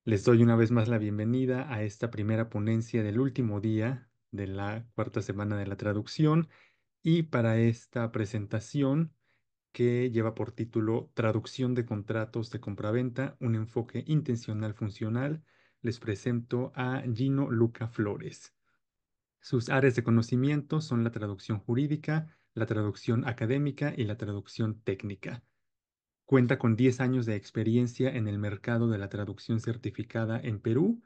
Les doy una vez más la bienvenida a esta primera ponencia del último día de la cuarta semana de la traducción y para esta presentación que lleva por título Traducción de contratos de compraventa, un enfoque intencional funcional, les presento a Gino Luca Flores. Sus áreas de conocimiento son la traducción jurídica, la traducción académica y la traducción técnica. Cuenta con 10 años de experiencia en el mercado de la traducción certificada en Perú.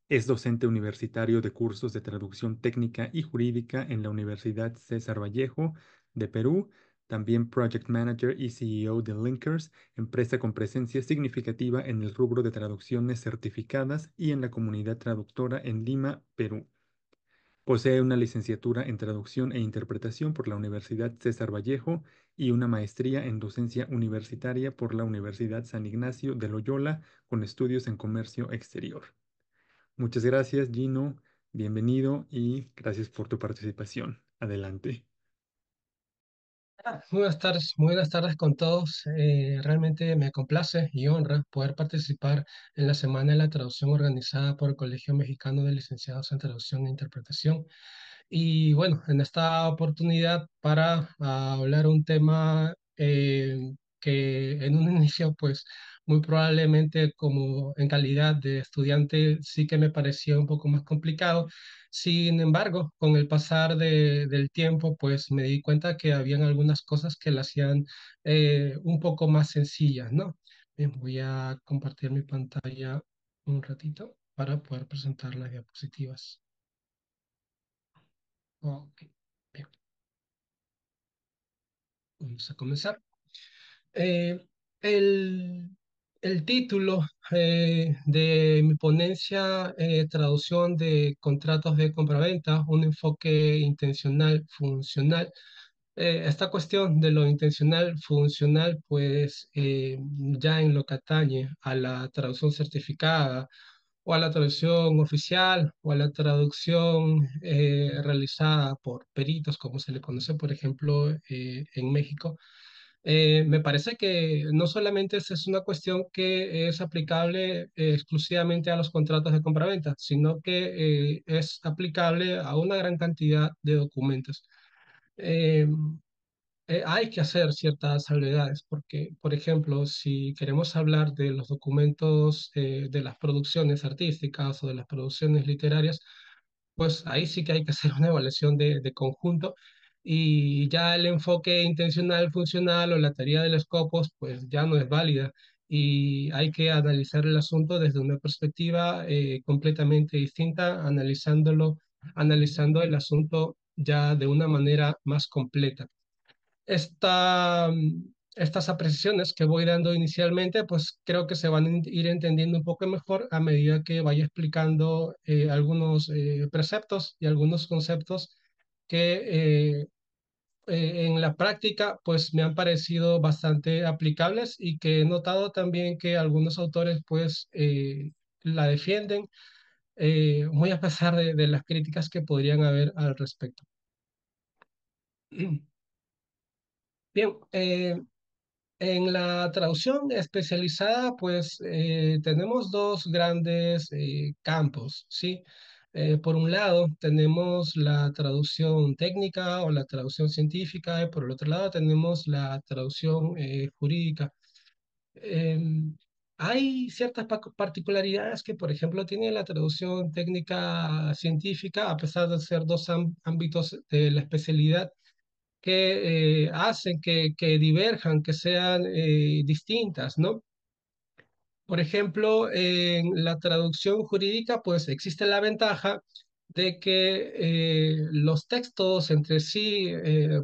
Es docente universitario de cursos de traducción técnica y jurídica en la Universidad César Vallejo de Perú. También Project Manager y CEO de Linkers, empresa con presencia significativa en el rubro de traducciones certificadas y en la comunidad traductora en Lima, Perú. Posee una licenciatura en Traducción e Interpretación por la Universidad César Vallejo y una maestría en Docencia Universitaria por la Universidad San Ignacio de Loyola con estudios en Comercio Exterior. Muchas gracias, Gino. Bienvenido y gracias por tu participación. Adelante. Buenas tardes con todos. Realmente me complace y honra poder participar en la Semana de la Traducción organizada por el Colegio Mexicano de Licenciados en Traducción e Interpretación. Y bueno, en esta oportunidad para hablar un tema que en un inicio, pues muy probablemente como en calidad de estudiante sí que me parecía un poco más complicado. Sin embargo, con el pasar del tiempo, pues me di cuenta que habían algunas cosas que la hacían un poco más sencillas, ¿no? Bien, voy a compartir mi pantalla un ratito para poder presentar las diapositivas. Ok, bien, vamos a comenzar. Eh, el, el título de mi ponencia, traducción de contratos de compraventa, un enfoque intencional funcional. Esta cuestión de lo intencional funcional, pues ya en lo que atañe a la traducción certificada o a la traducción oficial o a la traducción realizada por peritos, como se le conoce, por ejemplo, en México. Me parece que no solamente es una cuestión que es aplicable exclusivamente a los contratos de compraventa, sino que es aplicable a una gran cantidad de documentos. Eh, Hay que hacer ciertas salvedades porque, por ejemplo, si queremos hablar de los documentos de las producciones artísticas o de las producciones literarias, pues ahí sí que hay que hacer una evaluación de conjunto y ya el enfoque intencional, funcional o la teoría de los scopos, pues ya no es válida y hay que analizar el asunto desde una perspectiva completamente distinta, analizando el asunto ya de una manera más completa. Estas apreciaciones que voy dando inicialmente, pues creo que se van a ir entendiendo un poco mejor a medida que vaya explicando algunos preceptos y algunos conceptos que en la práctica pues me han parecido bastante aplicables y que he notado también que algunos autores pues la defienden muy a pesar de las críticas que podrían haber al respecto. Bien, en la traducción especializada, pues tenemos dos grandes campos, ¿sí? Por un lado, tenemos la traducción técnica o la traducción científica, y por el otro lado tenemos la traducción jurídica. Em, Hay ciertas particularidades que, por ejemplo, tiene la traducción técnica científica, a pesar de ser dos ámbitos de la especialidad que hacen que diverjan, que sean distintas, ¿no? Por ejemplo, en la traducción jurídica, pues existe la ventaja de que los textos entre sí,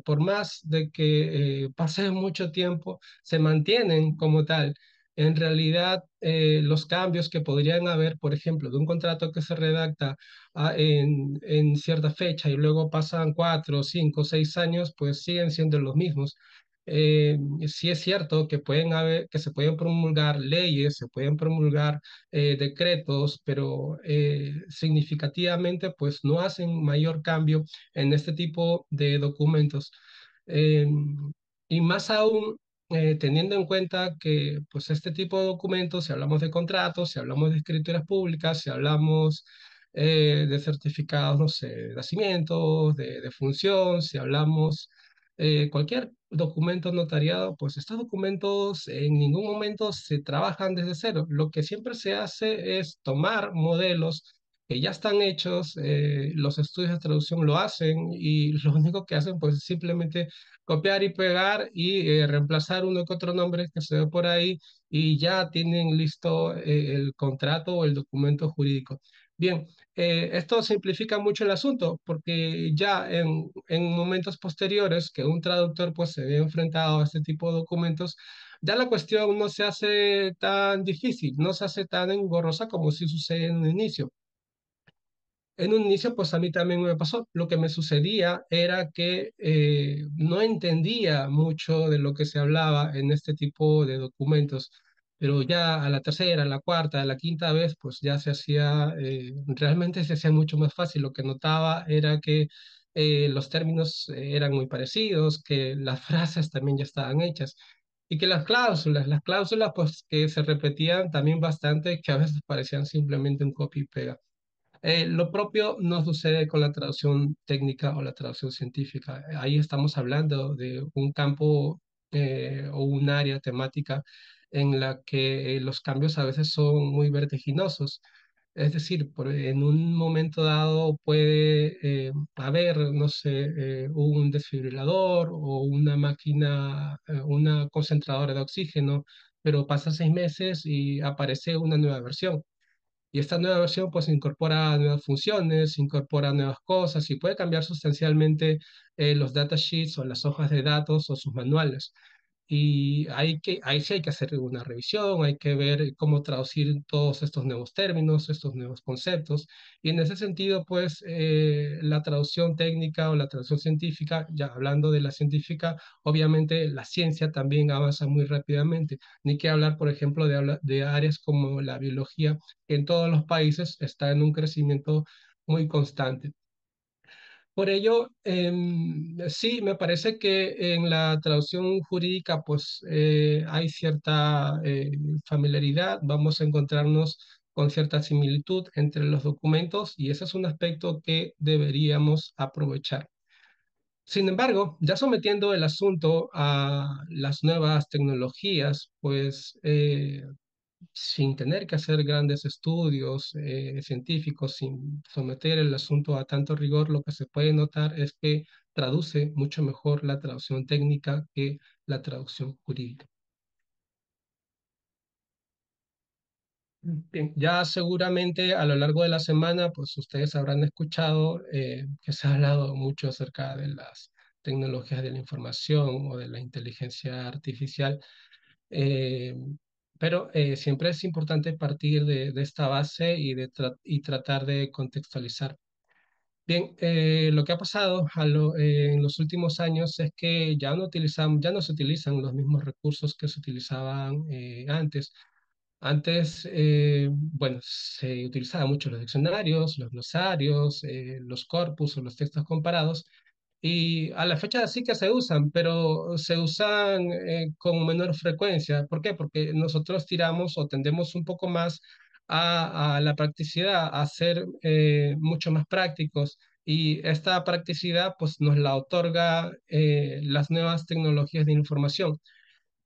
por más de que pase mucho tiempo, se mantienen como tal. En realidad, los cambios que podrían haber, por ejemplo, de un contrato que se redacta en cierta fecha y luego pasan 4, 5, 6 años, pues siguen siendo los mismos. Sí es cierto que que se pueden promulgar leyes, se pueden promulgar decretos, pero significativamente pues no hacen mayor cambio en este tipo de documentos. Eh, y más aún teniendo en cuenta que pues este tipo de documentos, si hablamos de contratos, si hablamos de escrituras públicas, si hablamos de certificados, no sé, de nacimiento, de función, si hablamos cualquier documento notariado, pues estos documentos en ningún momento se trabajan desde cero. Lo que siempre se hace es tomar modelos que ya están hechos, los estudios de traducción lo hacen y lo único que hacen pues es simplemente copiar y pegar y reemplazar uno que otro nombre que se ve por ahí y ya tienen listo el contrato o el documento jurídico. Bien, esto simplifica mucho el asunto porque ya en momentos posteriores que un traductor pues se ve enfrentado a este tipo de documentos, ya la cuestión no se hace tan difícil, no se hace tan engorrosa como si sucede en un inicio. En un inicio, pues a mí también me pasó. Lo que me sucedía era que no entendía mucho de lo que se hablaba en este tipo de documentos, pero ya a la tercera, a la cuarta, a la quinta vez, pues ya se hacía, realmente se hacía mucho más fácil. Lo que notaba era que los términos eran muy parecidos, que las frases también ya estaban hechas. Y que las cláusulas pues que se repetían también bastante, que a veces parecían simplemente un copy y pega. Lo propio no sucede con la traducción técnica o la traducción científica. Ahí estamos hablando de un campo o un área temática en la que los cambios a veces son muy vertiginosos. Es decir, en un momento dado puede haber, no sé, un desfibrilador o una máquina, una concentradora de oxígeno, pero pasa 6 meses y aparece una nueva versión. Y esta nueva versión pues incorpora nuevas funciones, incorpora nuevas cosas y puede cambiar sustancialmente los datasheets o las hojas de datos o sus manuales. Y ahí sí hay que hacer una revisión, hay que ver cómo traducir todos estos nuevos términos, estos nuevos conceptos. Y en ese sentido, pues, la traducción técnica o la traducción científica, ya hablando de la científica, obviamente la ciencia también avanza muy rápidamente. Ni que hablar, por ejemplo, de áreas como la biología, que en todos los países está en un crecimiento muy constante. Por ello, sí, me parece que en la traducción jurídica pues hay cierta familiaridad, vamos a encontrarnos con cierta similitud entre los documentos y ese es un aspecto que deberíamos aprovechar. Sin embargo, ya sometiendo el asunto a las nuevas tecnologías, pues sin tener que hacer grandes estudios científicos, sin someter el asunto a tanto rigor, lo que se puede notar es que traduce mucho mejor la traducción técnica que la traducción jurídica. Bien, ya seguramente a lo largo de la semana, pues ustedes habrán escuchado que se ha hablado mucho acerca de las tecnologías de la información o de la inteligencia artificial. Eh, pero siempre es importante partir de esta base y tratar de contextualizar. Bien, lo que ha pasado en los últimos años es que ya no se utilizan los mismos recursos que se utilizaban antes. Antes, bueno, se utilizaban mucho los diccionarios, los glosarios, los corpus o los textos comparados, y a la fecha sí que se usan, pero se usan con menor frecuencia. ¿Por qué? Porque nosotros tiramos o tendemos un poco más a la practicidad, a ser mucho más prácticos. Y esta practicidad pues nos la otorga las nuevas tecnologías de información.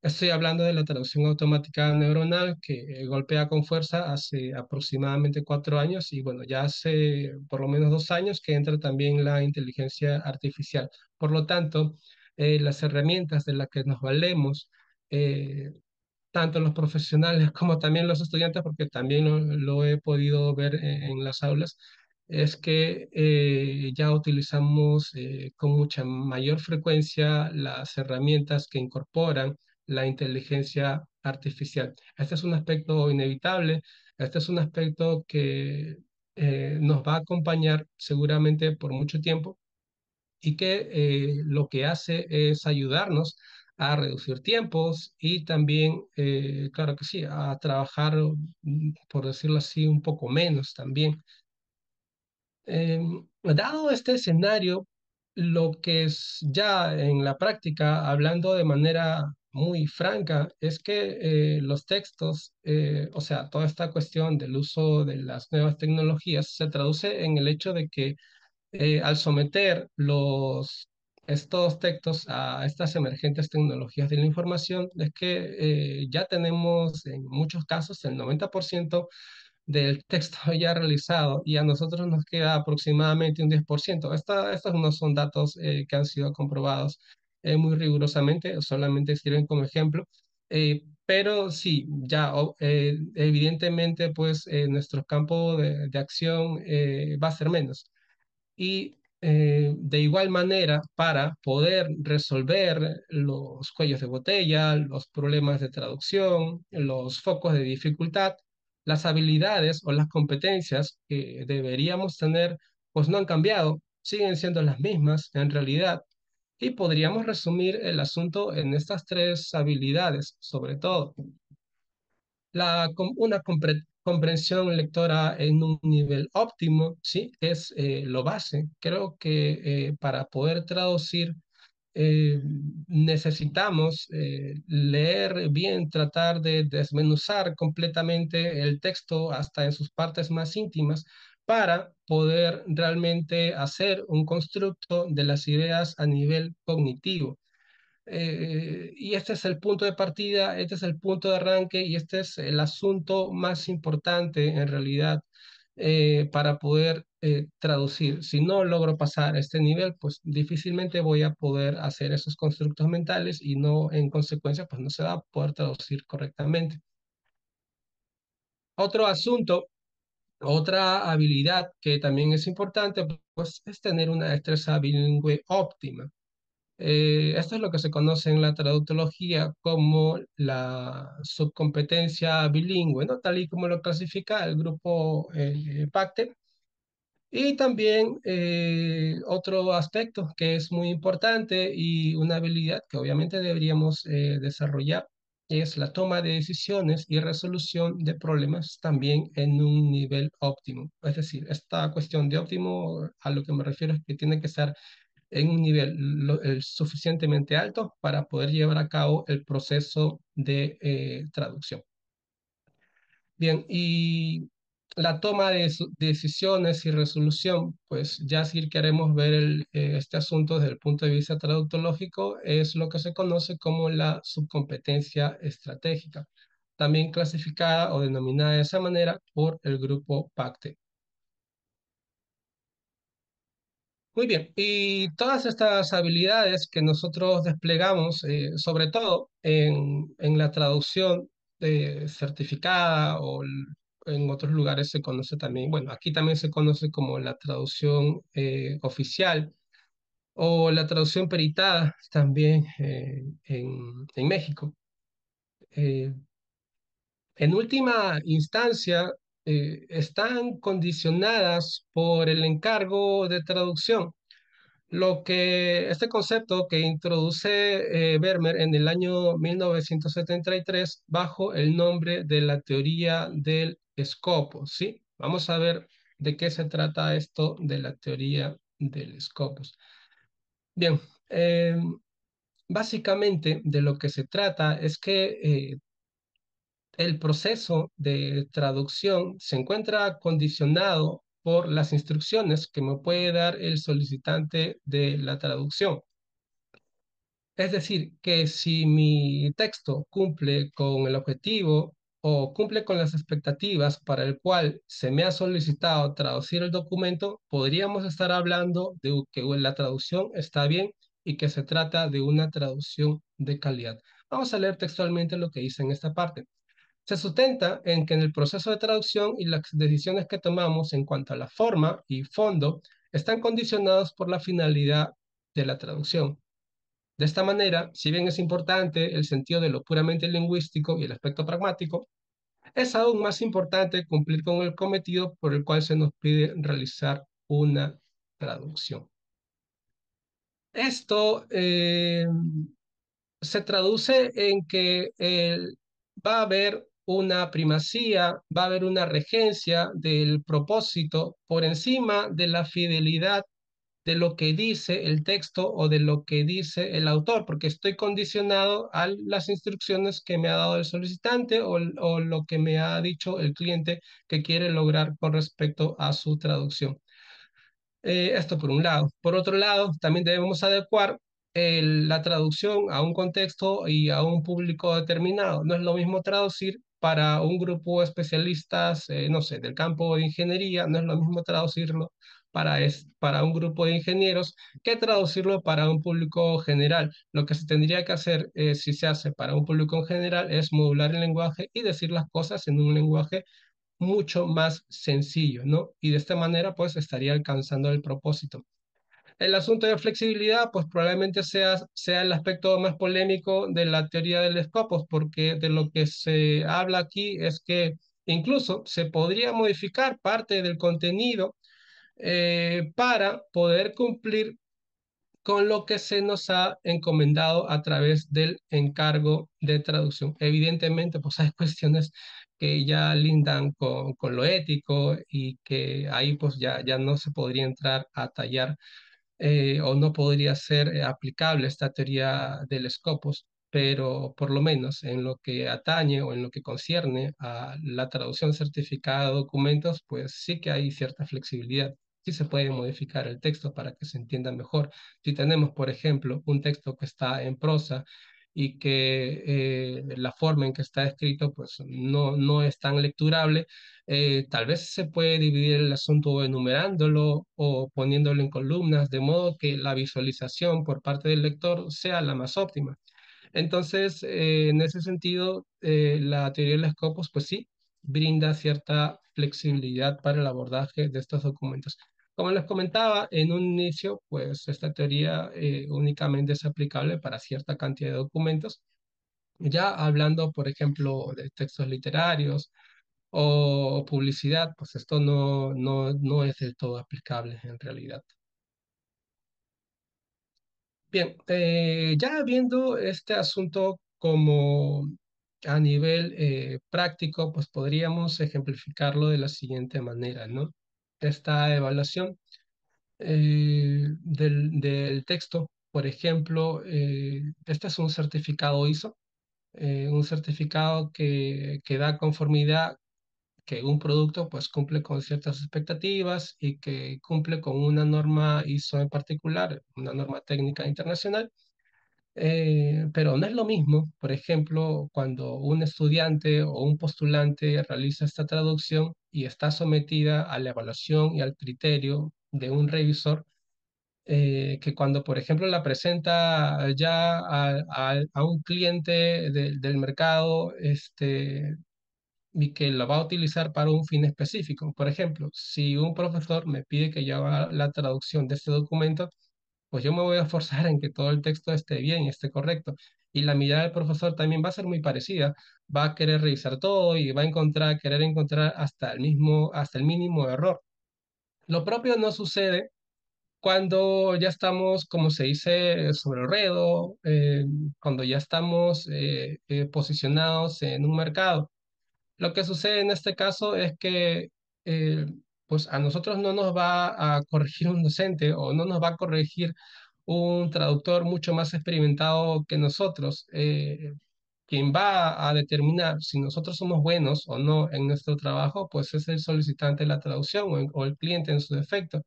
Estoy hablando de la traducción automática neuronal que golpea con fuerza hace aproximadamente 4 años y bueno, ya hace por lo menos 2 años que entra también la inteligencia artificial. Por lo tanto, las herramientas de las que nos valemos, eh, tanto los profesionales como también los estudiantes, porque también lo he podido ver en las aulas, es que ya utilizamos con mucha mayor frecuencia las herramientas que incorporan la inteligencia artificial. Este es un aspecto inevitable, este es un aspecto que nos va a acompañar seguramente por mucho tiempo y que lo que hace es ayudarnos a reducir tiempos y también, claro que sí, a trabajar, por decirlo así, un poco menos también. Dado este escenario, lo que es ya en la práctica, hablando de manera muy franca es que los textos, o sea, toda esta cuestión del uso de las nuevas tecnologías se traduce en el hecho de que al someter estos textos a estas emergentes tecnologías de la información, es que ya tenemos en muchos casos el 90% del texto ya realizado y a nosotros nos queda aproximadamente un 10%. Estos no son datos que han sido comprobados muy rigurosamente, solamente sirven como ejemplo. Pero sí, ya evidentemente pues nuestro campo de acción va a ser menos. Y de igual manera, para poder resolver los cuellos de botella, los problemas de traducción, los focos de dificultad, las habilidades o las competencias que deberíamos tener, pues no han cambiado, siguen siendo las mismas en realidad. Y podríamos resumir el asunto en estas tres habilidades, sobre todo una comprensión lectora en un nivel óptimo, ¿sí? Es lo base. Creo que para poder traducir eh, necesitamos leer bien, tratar de desmenuzar completamente el texto hasta en sus partes más íntimas para poder realmente hacer un constructo de las ideas a nivel cognitivo. Y este es el punto de partida, este es el punto de arranque y este es el asunto más importante en realidad para poder traducir. Si no logro pasar a este nivel, pues difícilmente voy a poder hacer esos constructos mentales y no, en consecuencia, pues no se va a poder traducir correctamente. Otro asunto, otra habilidad que también es importante, pues es tener una destreza bilingüe óptima. Esto es lo que se conoce en la traductología como la subcompetencia bilingüe, ¿no? Tal y como lo clasifica el grupo PACTE. Y también otro aspecto que es muy importante y una habilidad que obviamente deberíamos desarrollar es la toma de decisiones y resolución de problemas también en un nivel óptimo. Es decir, esta cuestión de óptimo a lo que me refiero es que tiene que estar en un nivel el suficientemente alto para poder llevar a cabo el proceso de traducción. Bien, y la toma de decisiones y resolución, pues ya si queremos ver este asunto desde el punto de vista traductológico, es lo que se conoce como la subcompetencia estratégica, también clasificada o denominada de esa manera por el grupo PACTE. Muy bien, y todas estas habilidades que nosotros desplegamos, sobre todo en la traducción certificada en otros lugares se conoce también, bueno, aquí también se conoce como la traducción oficial o la traducción peritada también en México. Eh, en última instancia, están condicionadas por el encargo de traducción. Lo que este concepto que introduce Vermeer en el año 1973 bajo el nombre de la teoría del escopo, ¿sí? Vamos a ver de qué se trata esto de la teoría del escopus. Bien, eh, básicamente de lo que se trata es que el proceso de traducción se encuentra condicionado por las instrucciones que me puede dar el solicitante de la traducción. Es decir, que si mi texto cumple con el objetivo o cumple con las expectativas para el cual se me ha solicitado traducir el documento, podríamos estar hablando de que la traducción está bien y que se trata de una traducción de calidad. Vamos a leer textualmente lo que dice en esta parte. Se sustenta en que en el proceso de traducción y las decisiones que tomamos en cuanto a la forma y fondo están condicionados por la finalidad de la traducción. De esta manera, si bien es importante el sentido de lo puramente lingüístico y el aspecto pragmático, es aún más importante cumplir con el cometido por el cual se nos pide realizar una traducción. Esto se traduce en que va a haber una primacía, va a haber una regencia del propósito por encima de la fidelidad de lo que dice el texto o de lo que dice el autor, porque estoy condicionado a las instrucciones que me ha dado el solicitante o lo que me ha dicho el cliente que quiere lograr con respecto a su traducción. Esto por un lado. Por otro lado, también debemos adecuar la traducción a un contexto y a un público determinado. No es lo mismo traducir para un grupo de especialistas, no sé, del campo de ingeniería, no es lo mismo traducirlo para un grupo de ingenieros que traducirlo para un público general. Lo que se tendría que hacer, si se hace para un público en general, es modular el lenguaje y decir las cosas en un lenguaje mucho más sencillo, ¿no? Y de esta manera, pues, estaría alcanzando el propósito. El asunto de flexibilidad, pues, probablemente sea el aspecto más polémico de la teoría del Scopus, porque de lo que se habla aquí es que incluso se podría modificar parte del contenido para poder cumplir con lo que se nos ha encomendado a través del encargo de traducción. Evidentemente, pues hay cuestiones que ya lindan con lo ético y que ahí pues ya no se podría entrar a tallar o no podría ser aplicable esta teoría del Scopus, pero por lo menos en lo que atañe o en lo que concierne a la traducción certificada de documentos, pues sí que hay cierta flexibilidad. Sí se puede modificar el texto para que se entienda mejor. Si tenemos, por ejemplo, un texto que está en prosa y que la forma en que está escrito pues no es tan lecturable, tal vez se puede dividir el asunto enumerándolo o poniéndolo en columnas, de modo que la visualización por parte del lector sea la más óptima. Entonces, en ese sentido, la teoría de los scopus, pues sí, brinda cierta flexibilidad para el abordaje de estos documentos. Como les comentaba en un inicio, pues esta teoría únicamente es aplicable para cierta cantidad de documentos. Ya hablando, por ejemplo, de textos literarios, o publicidad, pues esto no es del todo aplicable en realidad. Bien, ya viendo este asunto como a nivel práctico, pues podríamos ejemplificarlo de la siguiente manera, ¿no? Esta evaluación del texto, por ejemplo, este es un certificado ISO, un certificado que da conformidad que un producto pues cumple con ciertas expectativas y que cumple con una norma ISO en particular, una norma técnica internacional, pero no es lo mismo, por ejemplo, cuando un estudiante o un postulante realiza esta traducción y está sometida a la evaluación y al criterio de un revisor, que cuando, por ejemplo, la presenta ya a un cliente del mercado, y que lo va a utilizar para un fin específico. Por ejemplo, si un profesor me pide que yo haga la traducción de este documento, pues yo me voy a esforzar en que todo el texto esté bien y esté correcto. Y la mirada del profesor también va a ser muy parecida. Va a querer revisar todo y va a querer encontrar hasta el mínimo error. Lo propio no sucede cuando ya estamos, como se dice, sobre el ruedo, cuando ya estamos posicionados en un mercado. Lo que sucede en este caso es que eh, pues a nosotros no nos va a corregir un docente o no nos va a corregir un traductor mucho más experimentado que nosotros. Quien va a determinar si nosotros somos buenos o no en nuestro trabajo, pues es el solicitante de la traducción o el cliente en su defecto.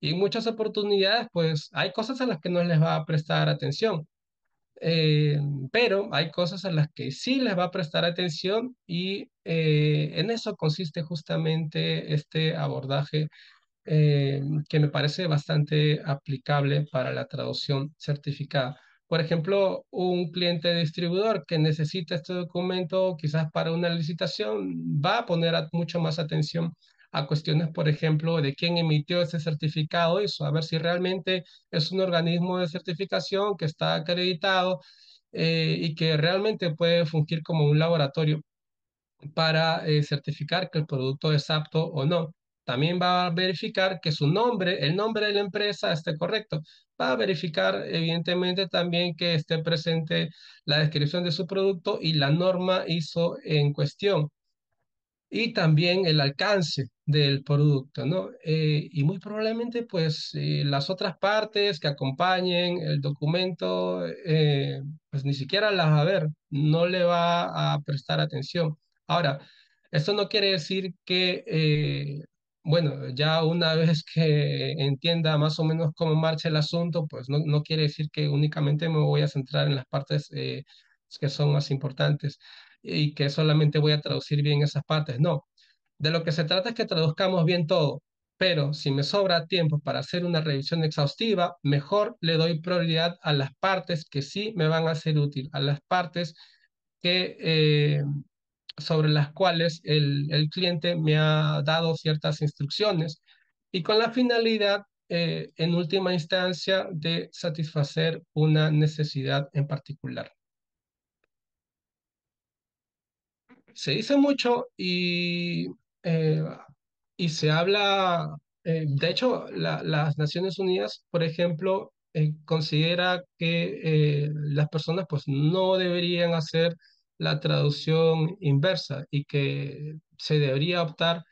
Y en muchas oportunidades, pues hay cosas a las que no les va a prestar atención. Eh, pero hay cosas a las que sí les va a prestar atención y en eso consiste justamente este abordaje que me parece bastante aplicable para la traducción certificada. Por ejemplo, un cliente distribuidor que necesita este documento quizás para una licitación va a poner mucho más atención a cuestiones, por ejemplo, de quién emitió ese certificado, eso, a ver si realmente es un organismo de certificación que está acreditado y que realmente puede fungir como un laboratorio para certificar que el producto es apto o no. También va a verificar que su nombre, el nombre de la empresa esté correcto. Va a verificar, evidentemente, también que esté presente la descripción de su producto y la norma ISO en cuestión. y también el alcance del producto, ¿no? Y muy probablemente, pues, las otras partes que acompañen el documento, pues ni siquiera las va a ver, no le va a prestar atención. Ahora, esto no quiere decir que, bueno, ya una vez que entienda más o menos cómo marcha el asunto, pues no quiere decir que únicamente me voy a centrar en las partes que son más importantes y que solamente voy a traducir bien esas partes. No, de lo que se trata es que traduzcamos bien todo, pero si me sobra tiempo para hacer una revisión exhaustiva, mejor le doy prioridad a las partes que sí me van a ser útil, a las partes que, sobre las cuales el cliente me ha dado ciertas instrucciones y con la finalidad, en última instancia, de satisfacer una necesidad en particular. Se dice mucho eh, y se habla, de hecho, las Naciones Unidas, por ejemplo, considera que las personas pues no deberían hacer la traducción inversa y que se debería optar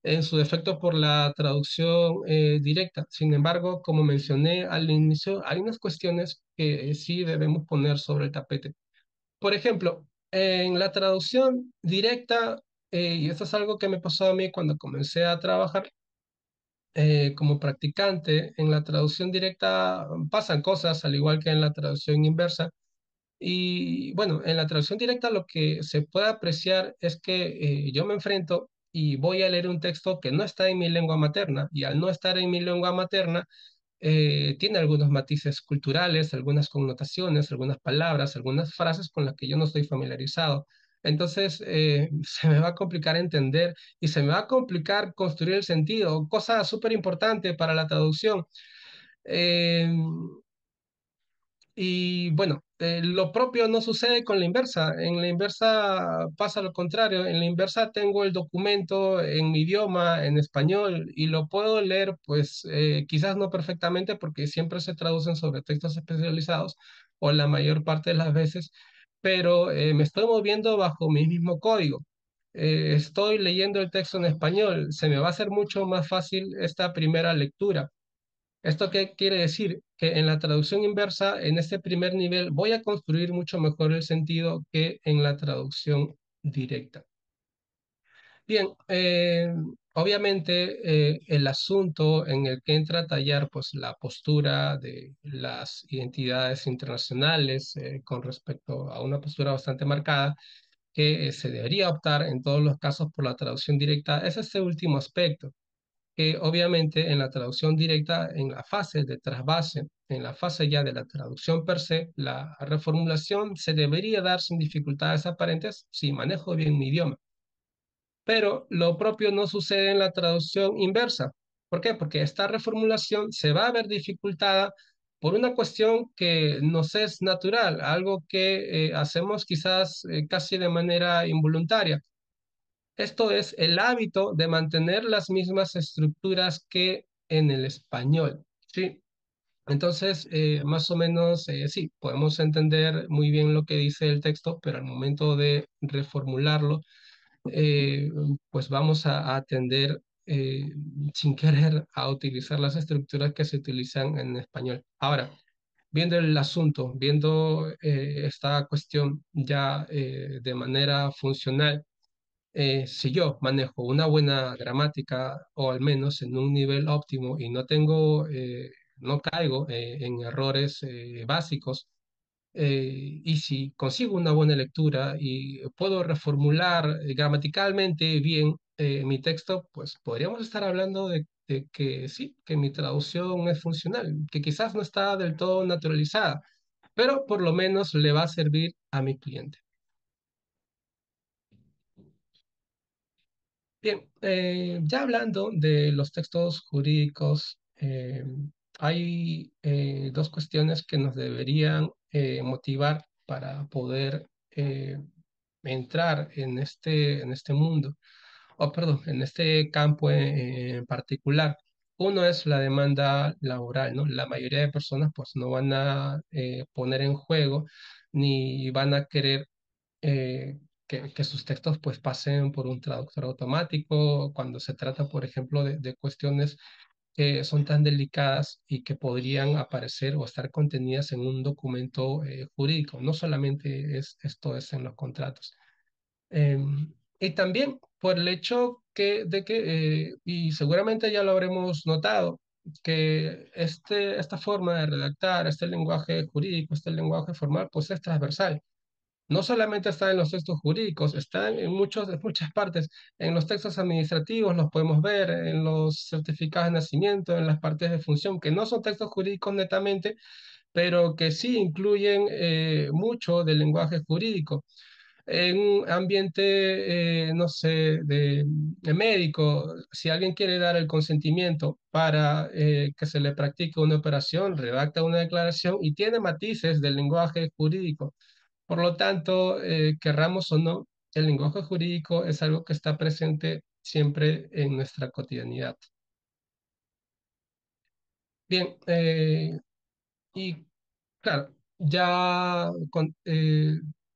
en su defecto por la traducción directa. Sin embargo, como mencioné al inicio, hay unas cuestiones que sí debemos poner sobre el tapete. Por ejemplo, en la traducción directa, y esto es algo que me pasó a mí cuando comencé a trabajar como practicante, en la traducción directa pasan cosas, al igual que en la traducción inversa. Y bueno, en la traducción directa lo que se puede apreciar es que yo me enfrento y voy a leer un texto que no está en mi lengua materna, y al no estar en mi lengua materna, tiene algunos matices culturales, algunas connotaciones, algunas palabras, algunas frases con las que yo no estoy familiarizado. Entonces, se me va a complicar entender y se me va a complicar construir el sentido, cosa súper importante para la traducción. Eh, y bueno, lo propio no sucede con la inversa. En la inversa pasa lo contrario. En la inversa tengo el documento en mi idioma, en español, y lo puedo leer, pues quizás no perfectamente porque siempre se traducen sobre textos especializados o la mayor parte de las veces, pero me estoy moviendo bajo mi mismo código. Estoy leyendo el texto en español. Se me va a hacer mucho más fácil esta primera lectura. ¿Esto qué quiere decir? Que en la traducción inversa, en este primer nivel, voy a construir mucho mejor el sentido que en la traducción directa. Bien, obviamente el asunto en el que entra a tallar pues, la postura de las identidades internacionales con respecto a una postura bastante marcada que se debería optar en todos los casos por la traducción directa es este último aspecto que obviamente en la traducción directa, en la fase de trasvase, en la fase ya de la traducción per se, la reformulación se debería dar sin dificultades aparentes si manejo bien mi idioma. Pero lo propio no sucede en la traducción inversa. ¿Por qué? Porque esta reformulación se va a ver dificultada por una cuestión que nos es natural, algo que hacemos quizás casi de manera involuntaria. Esto es el hábito de mantener las mismas estructuras que en el español, ¿sí? Entonces, más o menos, sí, podemos entender muy bien lo que dice el texto, pero al momento de reformularlo, eh, pues vamos a tender, sin querer, a utilizar las estructuras que se utilizan en español. Ahora, viendo el asunto, viendo esta cuestión ya de manera funcional, si yo manejo una buena gramática o al menos en un nivel óptimo y no tengo, no caigo en errores básicos, y si consigo una buena lectura y puedo reformular gramaticalmente bien mi texto, pues podríamos estar hablando de que sí, que mi traducción es funcional, que quizás no está del todo naturalizada, pero por lo menos le va a servir a mi cliente. Bien, ya hablando de los textos jurídicos, hay dos cuestiones que nos deberían motivar para poder entrar en este mundo, o perdón, en este campo en particular. Uno es la demanda laboral, ¿no? La mayoría de personas pues no van a poner en juego ni van a querer eh, que sus textos pues pasen por un traductor automático cuando se trata, por ejemplo, de cuestiones que son tan delicadas y que podrían aparecer o estar contenidas en un documento jurídico. No solamente esto es en los contratos. Y también por el hecho de que, y seguramente ya lo habremos notado, que esta forma de redactar, este lenguaje jurídico, este lenguaje formal, pues es transversal. No solamente está en los textos jurídicos, está en muchas partes. En los textos administrativos los podemos ver, en los certificados de nacimiento, en las partes de función, que no son textos jurídicos netamente, pero que sí incluyen mucho del lenguaje jurídico. En un ambiente, no sé, de médico, si alguien quiere dar el consentimiento para que se le practique una operación, redacta una declaración y tiene matices del lenguaje jurídico. Por lo tanto, querramos o no, el lenguaje jurídico es algo que está presente siempre en nuestra cotidianidad. Bien, y claro,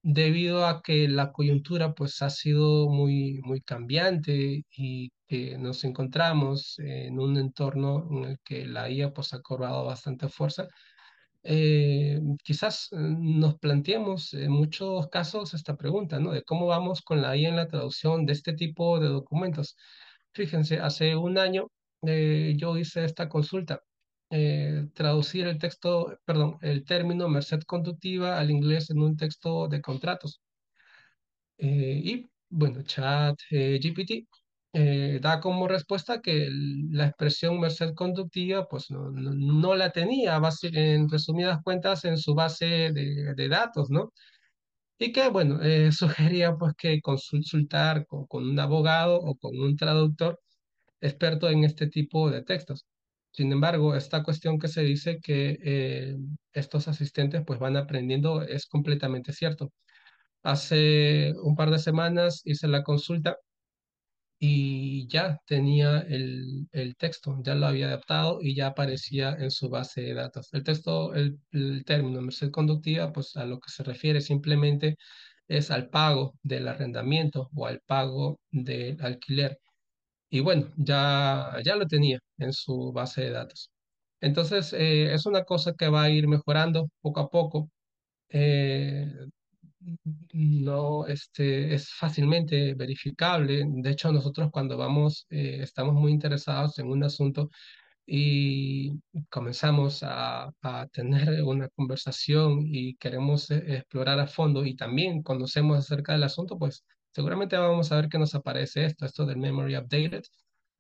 debido a que la coyuntura pues ha sido muy cambiante y que nos encontramos en un entorno en el que la IA pues ha cobrado bastante fuerza, quizás nos planteemos en muchos casos esta pregunta, ¿no? De cómo vamos con la IA en la traducción de este tipo de documentos. Fíjense, hace un año yo hice esta consulta, traducir el texto, perdón, el término merced conductiva al inglés en un texto de contratos. Y bueno, Chat GPT da como respuesta que la expresión merced conductiva pues no la tenía en resumidas cuentas en su base de datos, ¿no? Y que bueno, sugería pues que consultar con un abogado o con un traductor experto en este tipo de textos. Sin embargo, esta cuestión que se dice que estos asistentes pues van aprendiendo es completamente cierto. Hace un par de semanas hice la consulta y ya tenía el texto, ya lo había adaptado y ya aparecía en su base de datos. El texto, el término merced conductiva, pues a lo que se refiere simplemente es al pago del arrendamiento o al pago del alquiler. Y bueno, ya lo tenía en su base de datos. Entonces, es una cosa que va a ir mejorando poco a poco. Eh, no, es fácilmente verificable. De hecho, nosotros cuando estamos muy interesados en un asunto y comenzamos a tener una conversación y queremos explorar a fondo y también conocemos acerca del asunto, pues seguramente vamos a ver que nos aparece esto del Memory Updated.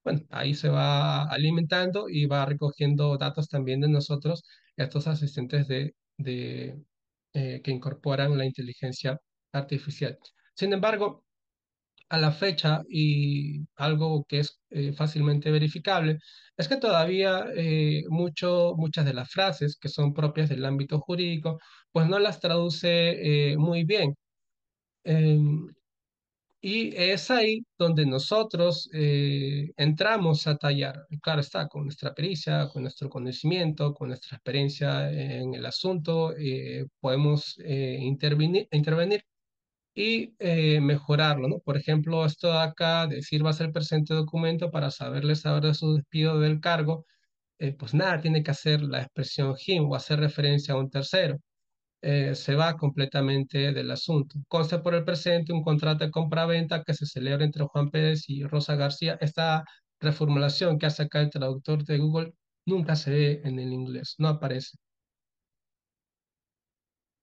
Bueno, ahí se va alimentando y va recogiendo datos también de nosotros, estos asistentes que incorporan la inteligencia artificial. Sin embargo, a la fecha y algo que es fácilmente verificable es que todavía muchas de las frases que son propias del ámbito jurídico, pues no las traduce muy bien. Em, y es ahí donde nosotros entramos a tallar, claro está, con nuestra pericia, con nuestro conocimiento, con nuestra experiencia en el asunto, podemos intervenir y mejorarlo, ¿no? Por ejemplo, esto de acá, decir va a ser presente documento para saberle saber de su despido del cargo, pues nada, tiene que hacer la expresión him o hacer referencia a un tercero. Se va completamente del asunto. Consta por el presente un contrato de compra-venta que se celebra entre Juan Pérez y Rosa García. Esta reformulación que hace acá el traductor de Google nunca se ve en el inglés, no aparece.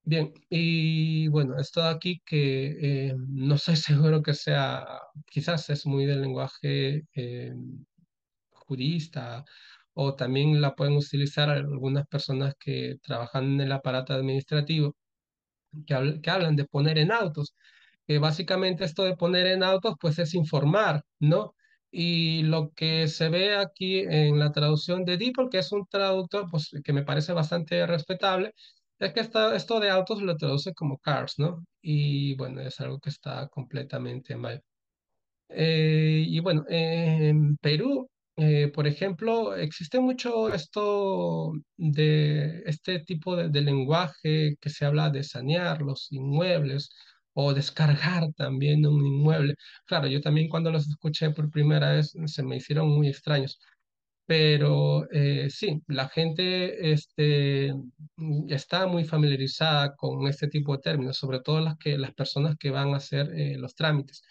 Bien, y bueno, esto de aquí que no estoy seguro que sea, quizás es muy del lenguaje jurista o también la pueden utilizar algunas personas que trabajan en el aparato administrativo que hablan de poner en autos, que básicamente esto de poner en autos pues es informar, ¿no? Y lo que se ve aquí en la traducción de DeepL, que es un traductor pues que me parece bastante respetable, es que esto de autos lo traduce como cars, ¿no? Y bueno, es algo que está completamente mal. Y bueno, en Perú, por ejemplo, existe mucho esto de este tipo de lenguaje que se habla de sanear los inmuebles o descargar también un inmueble. Claro, yo también cuando los escuché por primera vez se me hicieron muy extraños. Pero sí, la gente está muy familiarizada con este tipo de términos, sobre todo las personas que van a hacer los trámites.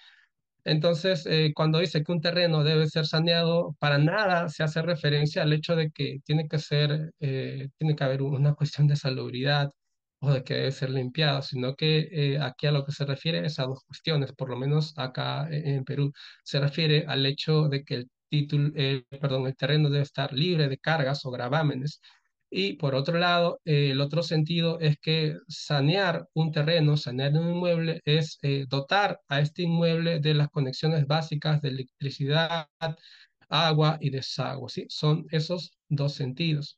Entonces, cuando dice que un terreno debe ser saneado, para nada se hace referencia al hecho de que tiene que haber una cuestión de salubridad o de que debe ser limpiado, sino que aquí a lo que se refiere es a dos cuestiones, por lo menos acá en Perú, se refiere al hecho de que perdón, el terreno debe estar libre de cargas o gravámenes. Y por otro lado, el otro sentido es que sanear un terreno, sanear un inmueble, es dotar a este inmueble de las conexiones básicas de electricidad, agua y desagüe, ¿sí? Son esos dos sentidos.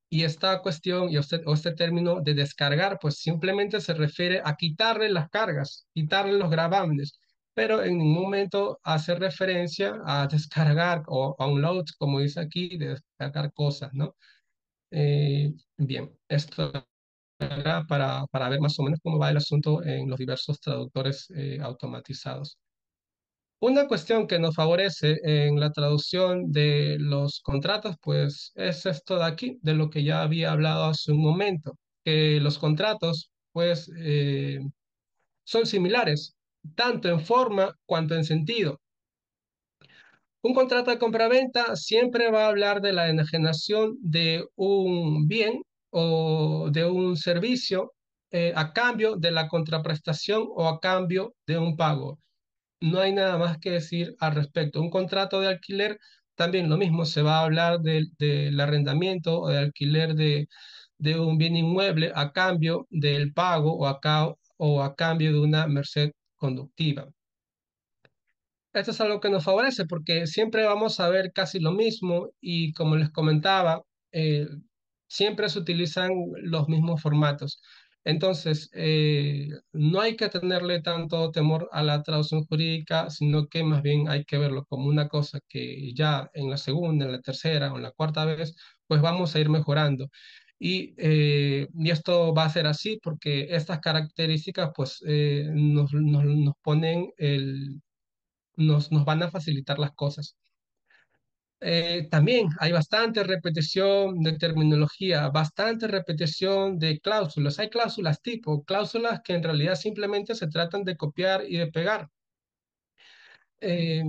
Y esta cuestión o este término de descargar, pues simplemente se refiere a quitarle las cargas, quitarle los gravámenes, pero en ningún momento hace referencia a descargar o a unload, como dice aquí, de descargar cosas, ¿no? Bien, esto era para ver más o menos cómo va el asunto en los diversos traductores automatizados. Una cuestión que nos favorece en la traducción de los contratos, pues es esto de aquí, de lo que ya había hablado hace un momento, que los contratos, pues, son similares, tanto en forma cuanto en sentido. Un contrato de compraventa siempre va a hablar de la enajenación de un bien o de un servicio a cambio de la contraprestación o a cambio de un pago. No hay nada más que decir al respecto. Un contrato de alquiler, también lo mismo, se va a hablar del arrendamiento o de alquiler de un bien inmueble a cambio del pago o a cambio de una merced conductiva. Esto es algo que nos favorece porque siempre vamos a ver casi lo mismo y como les comentaba, siempre se utilizan los mismos formatos. Entonces, no hay que tenerle tanto temor a la traducción jurídica, sino que más bien hay que verlo como una cosa que ya en la segunda, en la tercera o en la cuarta vez, pues vamos a ir mejorando. Y esto va a ser así porque estas características pues nos ponen nos van a facilitar las cosas. También hay bastante repetición de terminología, bastante repetición de cláusulas. Hay cláusulas tipo, cláusulas que en realidad simplemente se tratan de copiar y de pegar. Eh,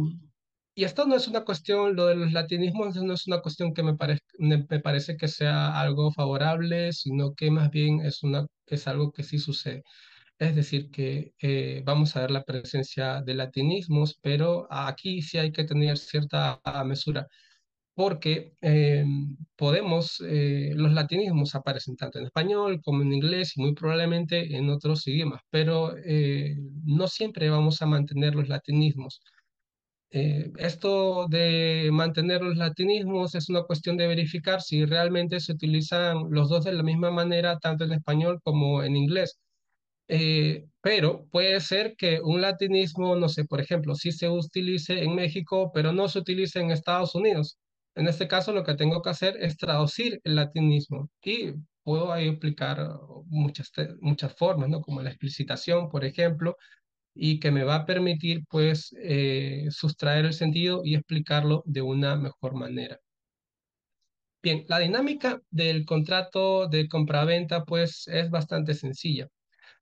y esto no es una cuestión, lo de los latinismos no es una cuestión que me parece que sea algo favorable, sino que más bien es algo que sí sucede. Es decir, que vamos a ver la presencia de latinismos, pero aquí sí hay que tener cierta mesura, porque los latinismos aparecen tanto en español como en inglés y muy probablemente en otros idiomas, pero no siempre vamos a mantener los latinismos. Esto de mantener los latinismos es una cuestión de verificar si realmente se utilizan los dos de la misma manera, tanto en español como en inglés. Pero puede ser que un latinismo, no sé, por ejemplo, sí se utilice en México, pero no se utilice en Estados Unidos. En este caso, lo que tengo que hacer es traducir el latinismo y puedo ahí aplicar muchas formas, ¿no? Como la explicitación, por ejemplo, y que me va a permitir, pues, sustraer el sentido y explicarlo de una mejor manera. Bien, la dinámica del contrato de compraventa, pues, es bastante sencilla.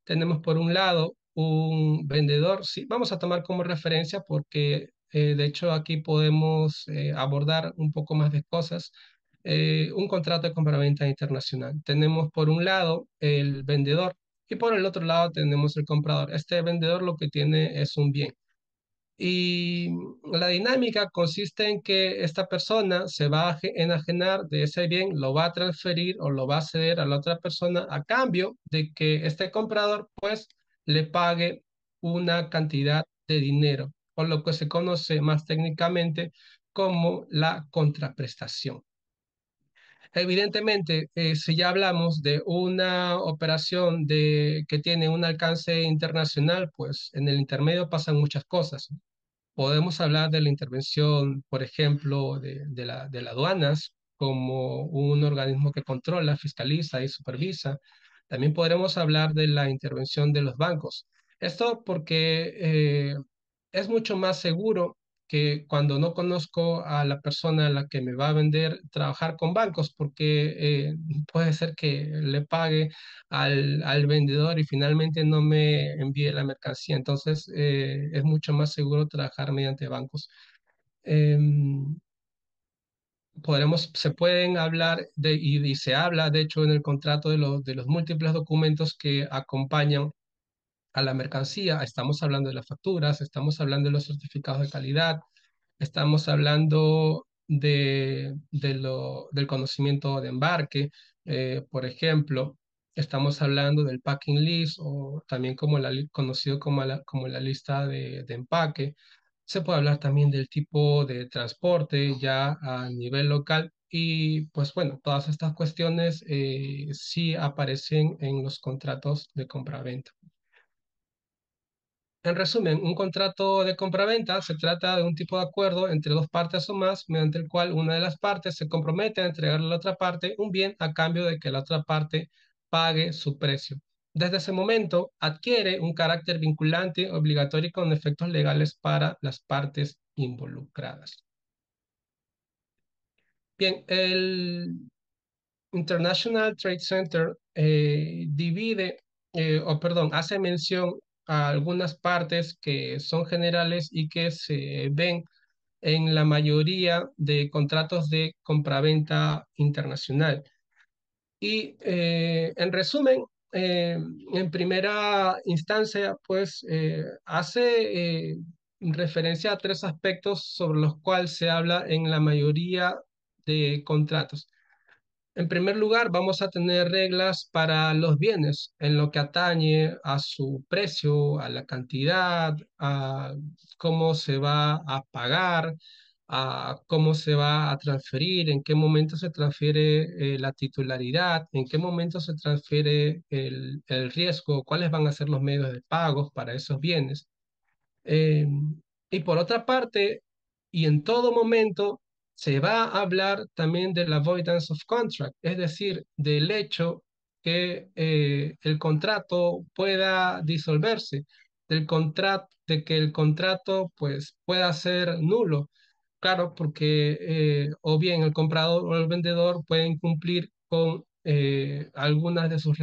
Tenemos por un lado un vendedor, sí, vamos a tomar como referencia porque de hecho aquí podemos abordar un poco más de cosas. Un contrato de compraventa internacional. Tenemos por un lado el vendedor y por el otro lado tenemos el comprador. Este vendedor lo que tiene es un bien. Y la dinámica consiste en que esta persona se va a enajenar de ese bien, lo va a transferir o lo va a ceder a la otra persona a cambio de que este comprador pues le pague una cantidad de dinero, o lo que se conoce más técnicamente como la contraprestación. Evidentemente, si ya hablamos de una operación que tiene un alcance internacional, pues en el intermedio pasan muchas cosas. Podemos hablar de la intervención, por ejemplo, de las aduanas como un organismo que controla, fiscaliza y supervisa. También podremos hablar de la intervención de los bancos. Esto porque es mucho más seguro que cuando no conozco a la persona a la que me va a vender, trabajar con bancos, porque puede ser que le pague al vendedor y finalmente no me envíe la mercancía. Entonces, es mucho más seguro trabajar mediante bancos. Em, se pueden hablar y se habla, de hecho, en el contrato de los múltiples documentos que acompañan a la mercancía. Estamos hablando de las facturas, estamos hablando de los certificados de calidad, estamos hablando del conocimiento de embarque, por ejemplo, estamos hablando del packing list o también como conocido como la lista de empaque. Se puede hablar también del tipo de transporte ya a nivel local y pues bueno, todas estas cuestiones sí aparecen en los contratos de compraventa. En resumen, un contrato de compraventa se trata de un tipo de acuerdo entre dos partes o más, mediante el cual una de las partes se compromete a entregarle a la otra parte un bien a cambio de que la otra parte pague su precio. Desde ese momento adquiere un carácter vinculante, obligatorio y con efectos legales para las partes involucradas. Bien, el International Trade Center hace mención a algunas partes que son generales y que se ven en la mayoría de contratos de compraventa internacional. Y en resumen, en primera instancia, pues hace referencia a tres aspectos sobre los cuales se habla en la mayoría de contratos. En primer lugar, vamos a tener reglas para los bienes en lo que atañe a su precio, a la cantidad, a cómo se va a pagar, a cómo se va a transferir, en qué momento se transfiere la titularidad, en qué momento se transfiere el riesgo, cuáles van a ser los medios de pago para esos bienes. Eh, y por otra parte, y en todo momento, se va a hablar también del avoidance of contract, es decir, del hecho que el contrato pueda disolverse, de que el contrato pues pueda ser nulo. Claro, porque o bien el comprador o el vendedor pueden cumplir con algunas de sus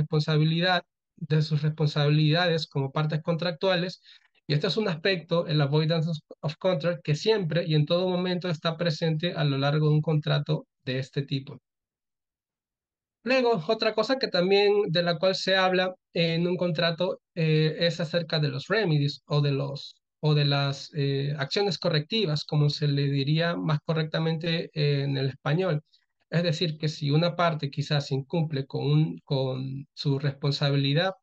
responsabilidades como partes contractuales, y este es un aspecto, el avoidance of contract, que siempre y en todo momento está presente a lo largo de un contrato de este tipo. Luego, otra cosa que también de la cual se habla en un contrato es acerca de los remedies o de las acciones correctivas, como se le diría más correctamente en el español. Es decir, que si una parte quizás incumple con su responsabilidad,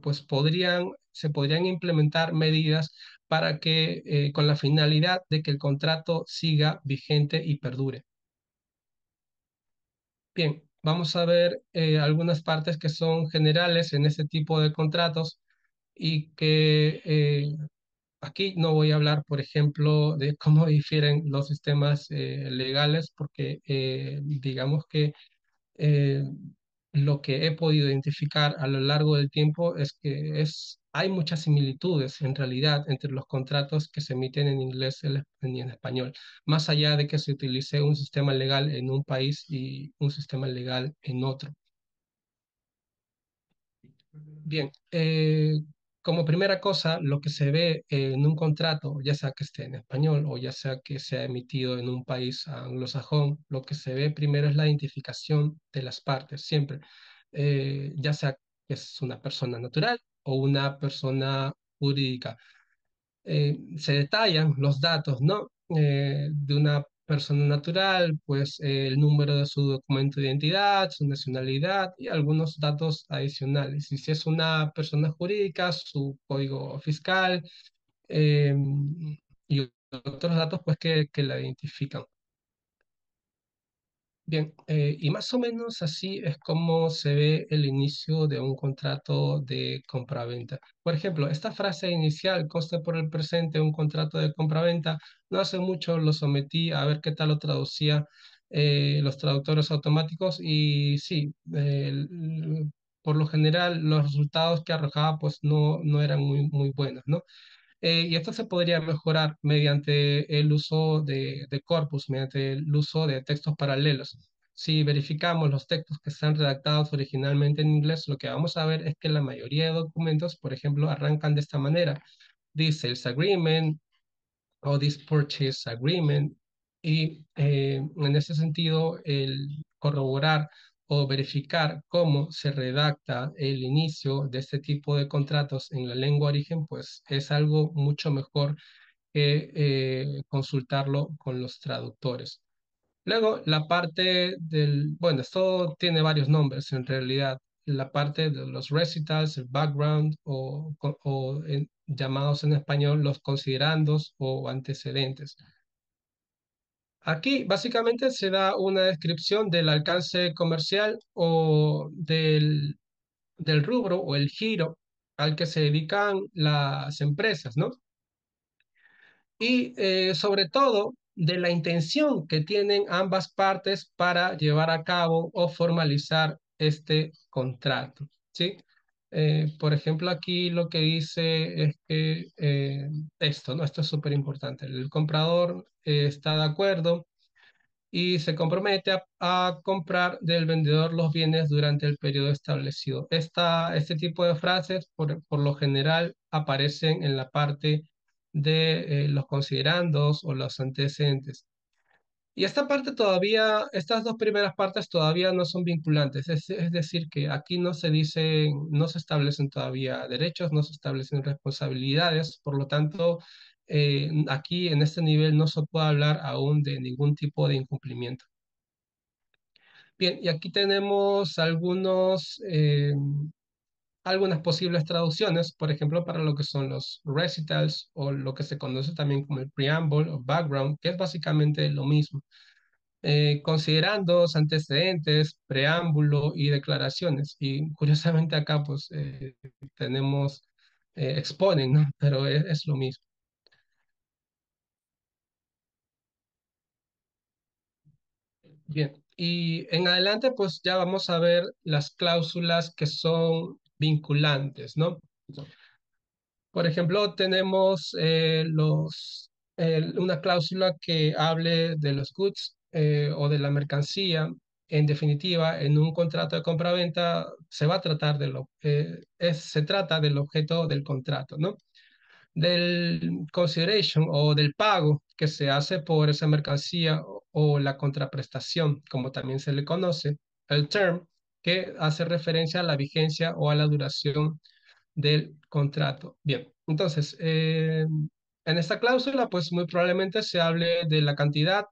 pues se podrían implementar medidas para que, con la finalidad de que el contrato siga vigente y perdure. Bien, vamos a ver algunas partes que son generales en este tipo de contratos y que aquí no voy a hablar, por ejemplo, de cómo difieren los sistemas legales, porque digamos que eh, lo que he podido identificar a lo largo del tiempo es que hay muchas similitudes en realidad entre los contratos que se emiten en inglés y en español, más allá de que se utilice un sistema legal en un país y un sistema legal en otro. Bien, como primera cosa, lo que se ve en un contrato, ya sea que esté en español o ya sea que sea emitido en un país anglosajón, lo que se ve primero es la identificación de las partes, siempre, ya sea que es una persona natural o una persona jurídica. Se detallan los datos, ¿no? De una persona natural, pues el número de su documento de identidad, su nacionalidad y algunos datos adicionales. Y si es una persona jurídica, su código fiscal eh, y otros datos, pues que la identifican. Bien, y más o menos así es como se ve el inicio de un contrato de compraventa. Por ejemplo, esta frase inicial, consta por el presente un contrato de compraventa, no hace mucho lo sometí a ver qué tal lo traducía los traductores automáticos y sí, por lo general los resultados que arrojaba pues no eran muy buenos, ¿no? Y esto se podría mejorar mediante el uso de corpus, mediante el uso de textos paralelos. Si verificamos los textos que están redactados originalmente en inglés, lo que vamos a ver es que la mayoría de documentos, por ejemplo, arrancan de esta manera. This sales agreement o this purchase agreement. Y en ese sentido, el corroborar o verificar cómo se redacta el inicio de este tipo de contratos en la lengua origen, pues es algo mucho mejor que consultarlo con los traductores. Luego, la parte bueno, esto tiene varios nombres en realidad. La parte de los recitals, el background llamados en español los considerandos o antecedentes. Aquí básicamente se da una descripción del alcance comercial o del rubro o el giro al que se dedican las empresas, ¿no? Y sobre todo de la intención que tienen ambas partes para llevar a cabo o formalizar este contrato, ¿sí? Por ejemplo, aquí lo que dice es que esto, ¿no? Esto es súper importante. El comprador está de acuerdo y se compromete a comprar del vendedor los bienes durante el periodo establecido. Este tipo de frases, por lo general, aparecen en la parte de los considerandos o los antecedentes. Y esta parte todavía, estas dos primeras partes todavía no son vinculantes, es decir, que aquí no se dicen, no se establecen todavía derechos, no se establecen responsabilidades, por lo tanto, aquí en este nivel no se puede hablar aún de ningún tipo de incumplimiento. Bien, y aquí tenemos algunas posibles traducciones, por ejemplo, para lo que son los recitals o lo que se conoce también como el preamble o background, que es básicamente lo mismo. Considerando los antecedentes, preámbulo y declaraciones. Y curiosamente acá pues tenemos exponen, ¿no? Pero es lo mismo. Bien, y en adelante pues ya vamos a ver las cláusulas que son vinculantes, ¿no? Por ejemplo, tenemos una cláusula que hable de los goods o de la mercancía. En definitiva, en un contrato de compraventa se va a tratar se trata del objeto del contrato, ¿no? Del consideration o del pago que se hace por esa mercancía o la contraprestación, como también se le conoce, el term, que hace referencia a la vigencia o a la duración del contrato. Bien, entonces, en esta cláusula, pues muy probablemente se hable de la cantidad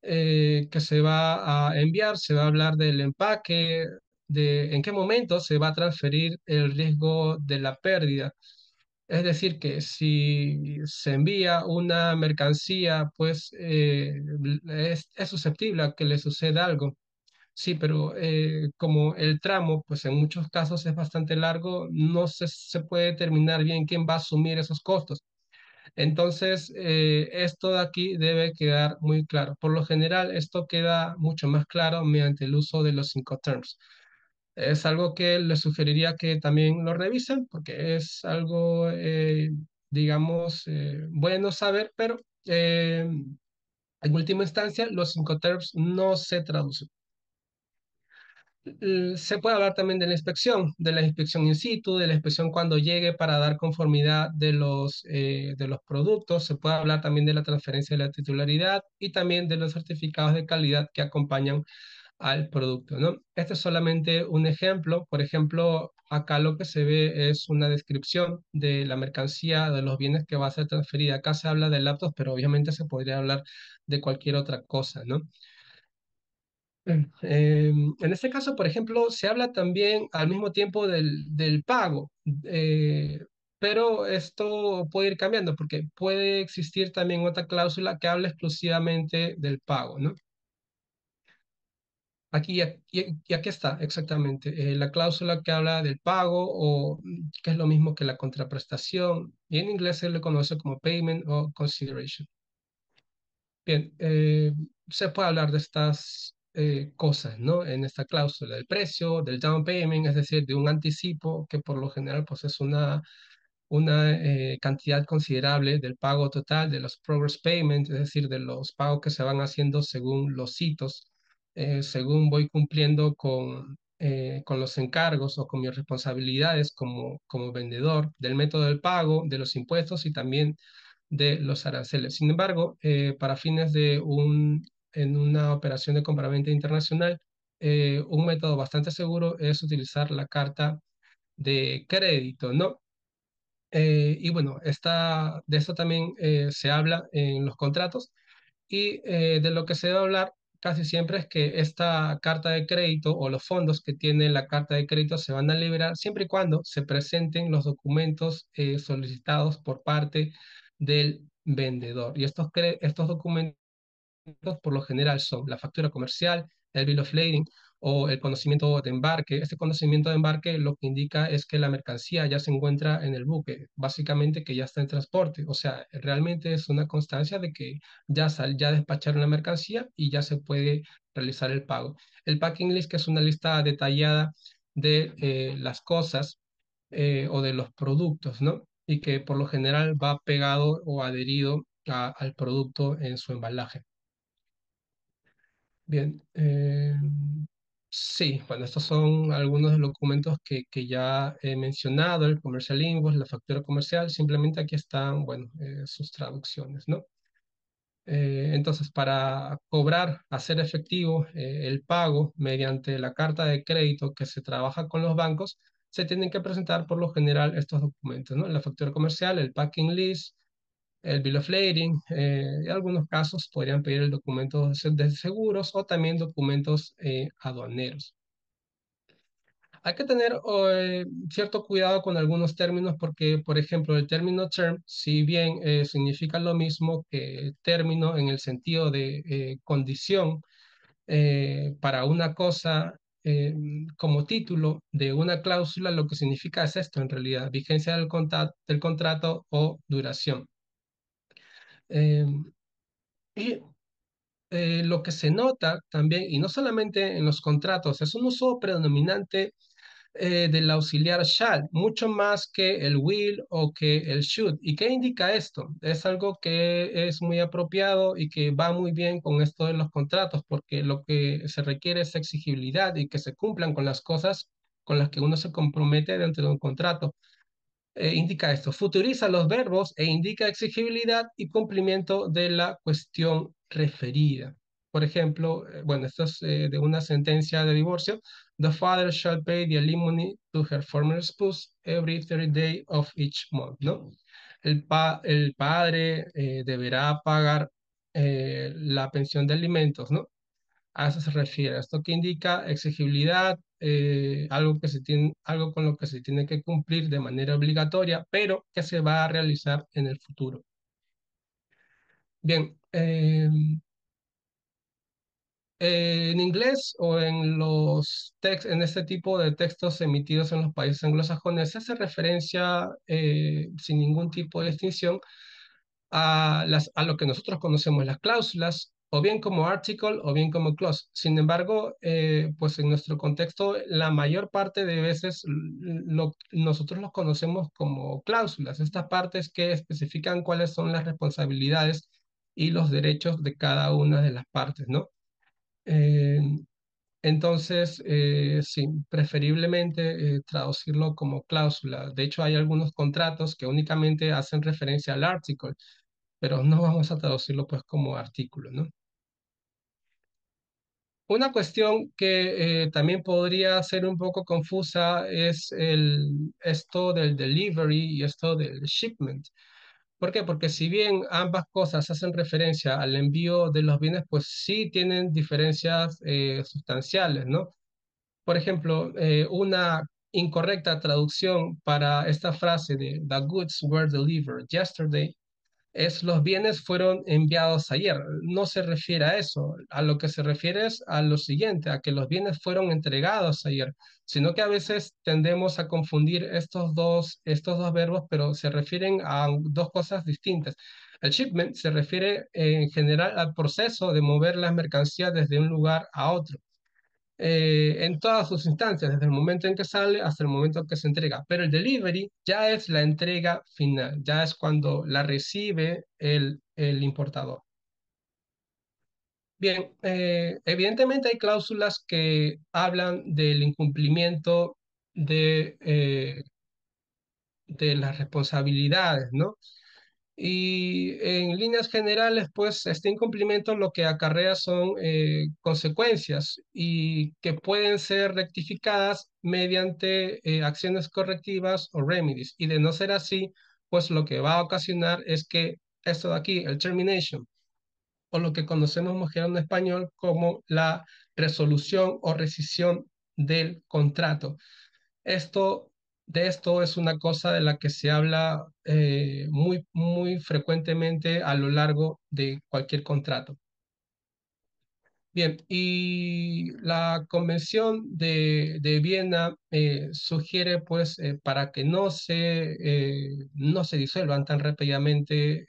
que se va a enviar, se va a hablar del empaque, de en qué momento se va a transferir el riesgo de la pérdida. Es decir, que si se envía una mercancía, pues es susceptible a que le suceda algo. Sí, pero como el tramo, pues en muchos casos es bastante largo, no se puede determinar bien quién va a asumir esos costos. Entonces, esto de aquí debe quedar muy claro. Por lo general, esto queda mucho más claro mediante el uso de los cinco terms. Es algo que les sugeriría que también lo revisen porque es algo, digamos, bueno saber, pero en última instancia, los cinco terms no se traducen. Se puede hablar también de la inspección in situ, de la inspección cuando llegue para dar conformidad de los productos. Se puede hablar también de la transferencia de la titularidad y también de los certificados de calidad que acompañan al producto, ¿no? Este es solamente un ejemplo. Por ejemplo, acá lo que se ve es una descripción de la mercancía, de los bienes que va a ser transferida. Acá se habla de laptops, pero obviamente se podría hablar de cualquier otra cosa, ¿no? En este caso, por ejemplo, se habla también al mismo tiempo del pago, eh, pero esto puede ir cambiando porque puede existir también otra cláusula que habla exclusivamente del pago, ¿no? Y aquí está exactamente la cláusula que habla del pago o que es lo mismo que la contraprestación y en inglés se le conoce como payment o consideration. Bien, se puede hablar de estas cosas, ¿no? En esta cláusula, del precio, del down payment, es decir, de un anticipo que por lo general pues es una cantidad considerable del pago total, de los progress payments, es decir, de los pagos que se van haciendo según los hitos, según voy cumpliendo con los encargos o con mis responsabilidades como vendedor, del método del pago, de los impuestos y también de los aranceles. Sin embargo, para fines en una operación de compraventa internacional, un método bastante seguro es utilizar la carta de crédito, ¿no? Y bueno, de esto también se habla en los contratos y de lo que se debe hablar casi siempre es que esta carta de crédito o los fondos que tiene la carta de crédito se van a liberar siempre y cuando se presenten los documentos solicitados por parte del vendedor. Y estos documentos por lo general son la factura comercial, el bill of lading o el conocimiento de embarque. Este conocimiento de embarque lo que indica es que la mercancía ya se encuentra en el buque, básicamente que ya está en transporte. O sea, realmente es una constancia de que ya despacharon la mercancía y ya se puede realizar el pago. El packing list, que es una lista detallada de las cosas o de los productos, ¿no? Y que por lo general va pegado o adherido al producto en su embalaje. Bien, sí, bueno, estos son algunos de los documentos que ya he mencionado, el comercial invoice, la factura comercial, simplemente aquí están, bueno, sus traducciones, ¿no? Entonces, para cobrar, hacer efectivo el pago mediante la carta de crédito que se trabaja con los bancos, se tienen que presentar por lo general estos documentos, ¿no? La factura comercial, el packing list, el bill of lading, en algunos casos podrían pedir el documento de seguros o también documentos aduaneros. Hay que tener cierto cuidado con algunos términos porque, por ejemplo, el término term, si bien significa lo mismo que término en el sentido de condición para una cosa como título de una cláusula, lo que significa es esto en realidad, vigencia del contrato o duración. Eh, y lo que se nota también, y no solamente en los contratos, es un uso predominante del auxiliar shall, mucho más que el will o que el should. ¿Y qué indica esto? Es algo que es muy apropiado y que va muy bien con esto de los contratos, porque lo que se requiere es exigibilidad y que se cumplan con las cosas con las que uno se compromete dentro de un contrato. Indica esto, futuriza los verbos e indica exigibilidad y cumplimiento de la cuestión referida. Por ejemplo, bueno, esto es de una sentencia de divorcio. The father shall pay the alimony to her former spouse every 30 day of each month, ¿no? El padre deberá pagar la pensión de alimentos, ¿no? A eso se refiere. Esto que indica exigibilidad, algo con lo que se tiene que cumplir de manera obligatoria, pero que se va a realizar en el futuro. Bien, en inglés o en este tipo de textos emitidos en los países anglosajones se hace referencia sin ningún tipo de distinción a lo que nosotros conocemos las cláusulas, o bien como article o bien como clause. Sin embargo, pues en nuestro contexto, la mayor parte de veces nosotros los conocemos como cláusulas, estas partes que especifican cuáles son las responsabilidades y los derechos de cada una de las partes, ¿no? Eh, entonces, sí, preferiblemente traducirlo como cláusula. De hecho, hay algunos contratos que únicamente hacen referencia al article, pero no vamos a traducirlo pues como artículo, ¿no? Una cuestión que también podría ser un poco confusa es esto del delivery y esto del shipment. ¿Por qué? Porque si bien ambas cosas hacen referencia al envío de los bienes, pues sí tienen diferencias sustanciales, ¿no? Por ejemplo, una incorrecta traducción para esta frase de The goods were delivered yesterday es los bienes fueron enviados ayer. No se refiere a eso. A lo que se refiere es a lo siguiente, a que los bienes fueron entregados ayer, sino que a veces tendemos a confundir estos dos verbos, pero se refieren a dos cosas distintas. El shipment se refiere en general al proceso de mover las mercancías desde un lugar a otro, en todas sus instancias, desde el momento en que sale hasta el momento en que se entrega. Pero el delivery ya es la entrega final, ya es cuando la recibe el importador. Bien, evidentemente hay cláusulas que hablan del incumplimiento de las responsabilidades, ¿no? Y en líneas generales, pues este incumplimiento lo que acarrea son consecuencias y que pueden ser rectificadas mediante acciones correctivas o remedies. Y de no ser así, pues lo que va a ocasionar es que esto de aquí, el termination, o lo que conocemos mejor en español como la resolución o rescisión del contrato. Esto, de esto es una cosa de la que se habla muy frecuentemente a lo largo de cualquier contrato. Bien, y la Convención de Viena sugiere, pues, para que no se disuelvan tan rápidamente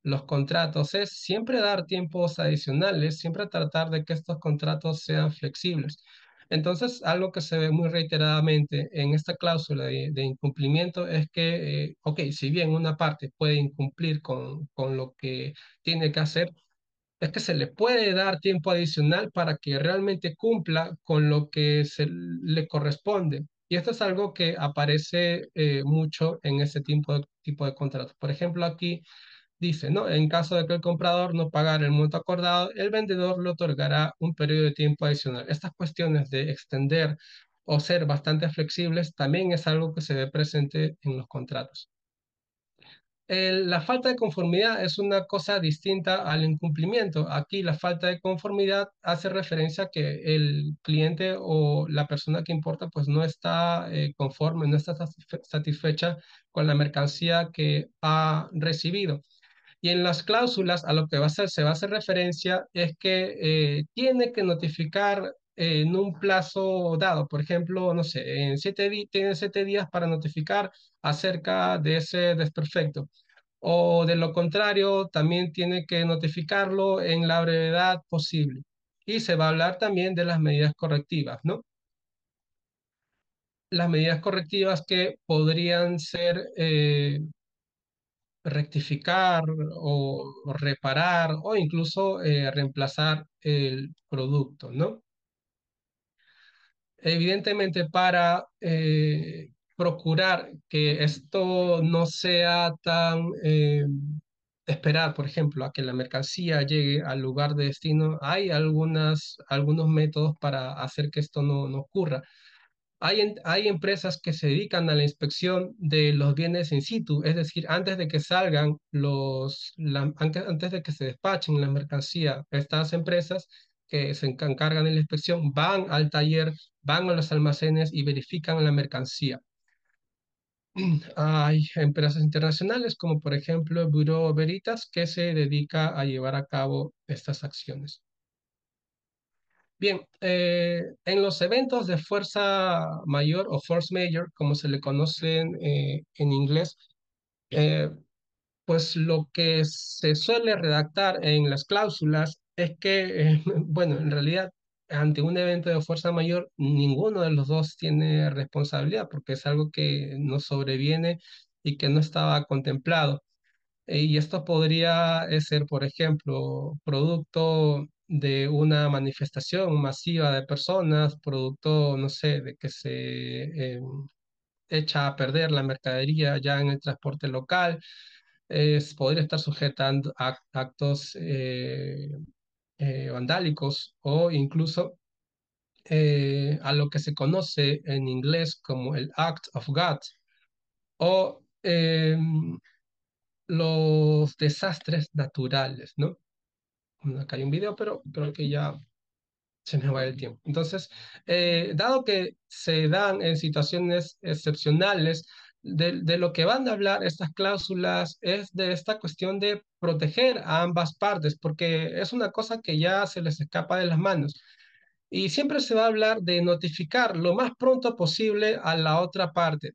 los contratos, es siempre dar tiempos adicionales, siempre tratar de que estos contratos sean flexibles. Entonces, algo que se ve muy reiteradamente en esta cláusula de incumplimiento es que, ok, si bien una parte puede incumplir con lo que tiene que hacer, es que se le puede dar tiempo adicional para que realmente cumpla con lo que se le corresponde. Y esto es algo que aparece mucho en ese tipo de contratos. Por ejemplo, aquí dice, ¿no? En caso de que el comprador no pagara el monto acordado, el vendedor le otorgará un periodo de tiempo adicional. Estas cuestiones de extender o ser bastante flexibles también es algo que se ve presente en los contratos. La falta de conformidad es una cosa distinta al incumplimiento. Aquí la falta de conformidad hace referencia a que el cliente o la persona que importa pues no está conforme, no está satisfecha con la mercancía que ha recibido. Y en las cláusulas a lo que se va a hacer referencia es que tiene que notificar en un plazo dado. Por ejemplo, no sé, tiene 7 días para notificar acerca de ese desperfecto. O de lo contrario, también tiene que notificarlo en la brevedad posible. Y se va a hablar también de las medidas correctivas, ¿no? Las medidas correctivas que podrían ser rectificar o reparar o incluso reemplazar el producto, ¿no? Evidentemente, para procurar que esto no sea tan esperar, por ejemplo, a que la mercancía llegue al lugar de destino, hay algunos métodos para hacer que esto no ocurra. Hay empresas que se dedican a la inspección de los bienes in situ, es decir, antes de que salgan antes de que se despachen la mercancía, estas empresas que se encargan de la inspección van al taller, van a los almacenes y verifican la mercancía. Hay empresas internacionales como por ejemplo Bureau Veritas que se dedica a llevar a cabo estas acciones. Bien, en los eventos de fuerza mayor o force mayor, como se le conocen en inglés, eh, pues lo que se suele redactar en las cláusulas es que, bueno, en realidad, ante un evento de fuerza mayor, ninguno de los dos tiene responsabilidad porque es algo que nos sobreviene y que no estaba contemplado. Y esto podría ser, por ejemplo, producto de una manifestación masiva de personas, producto, no sé, de que se echa a perder la mercadería ya en el transporte local, podría estar sujetando a actos vandálicos o incluso a lo que se conoce en inglés como el Act of God o los desastres naturales, ¿no? Acá hay un video, pero creo que ya se me va el tiempo. Entonces, dado que se dan en situaciones excepcionales, de lo que van a hablar estas cláusulas es de esta cuestión de proteger a ambas partes, porque es una cosa que ya se les escapa de las manos. Y siempre se va a hablar de notificar lo más pronto posible a la otra parte.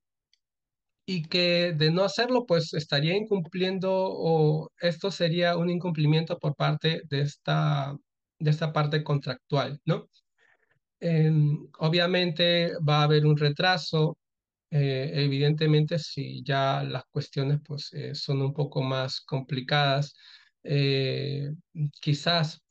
y que de no hacerlo, pues estaría incumpliendo o esto sería un incumplimiento por parte de esta parte contractual, ¿no? Obviamente va a haber un retraso, evidentemente si ya las cuestiones pues son un poco más complicadas, eh, quizás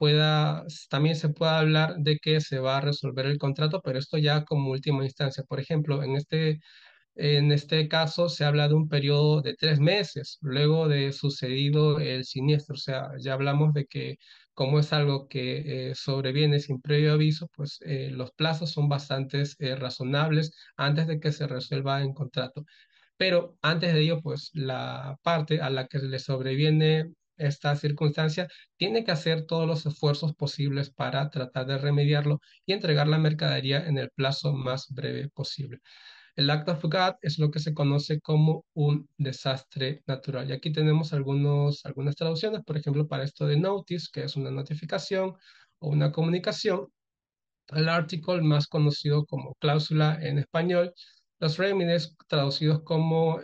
también se pueda hablar de que se va a resolver el contrato, pero esto ya como última instancia. Por ejemplo, en este caso se habla de un periodo de 3 meses luego de sucedido el siniestro. O sea, ya hablamos de que como es algo que sobreviene sin previo aviso, pues los plazos son bastante razonables antes de que se resuelva en contrato. Pero antes de ello, pues la parte a la que le sobreviene esta circunstancia tiene que hacer todos los esfuerzos posibles para tratar de remediarlo y entregar la mercadería en el plazo más breve posible. El act of God es lo que se conoce como un desastre natural. Y aquí tenemos algunas traducciones, por ejemplo, para esto de notice, que es una notificación o una comunicación, el article más conocido como cláusula en español, los remedies traducidos como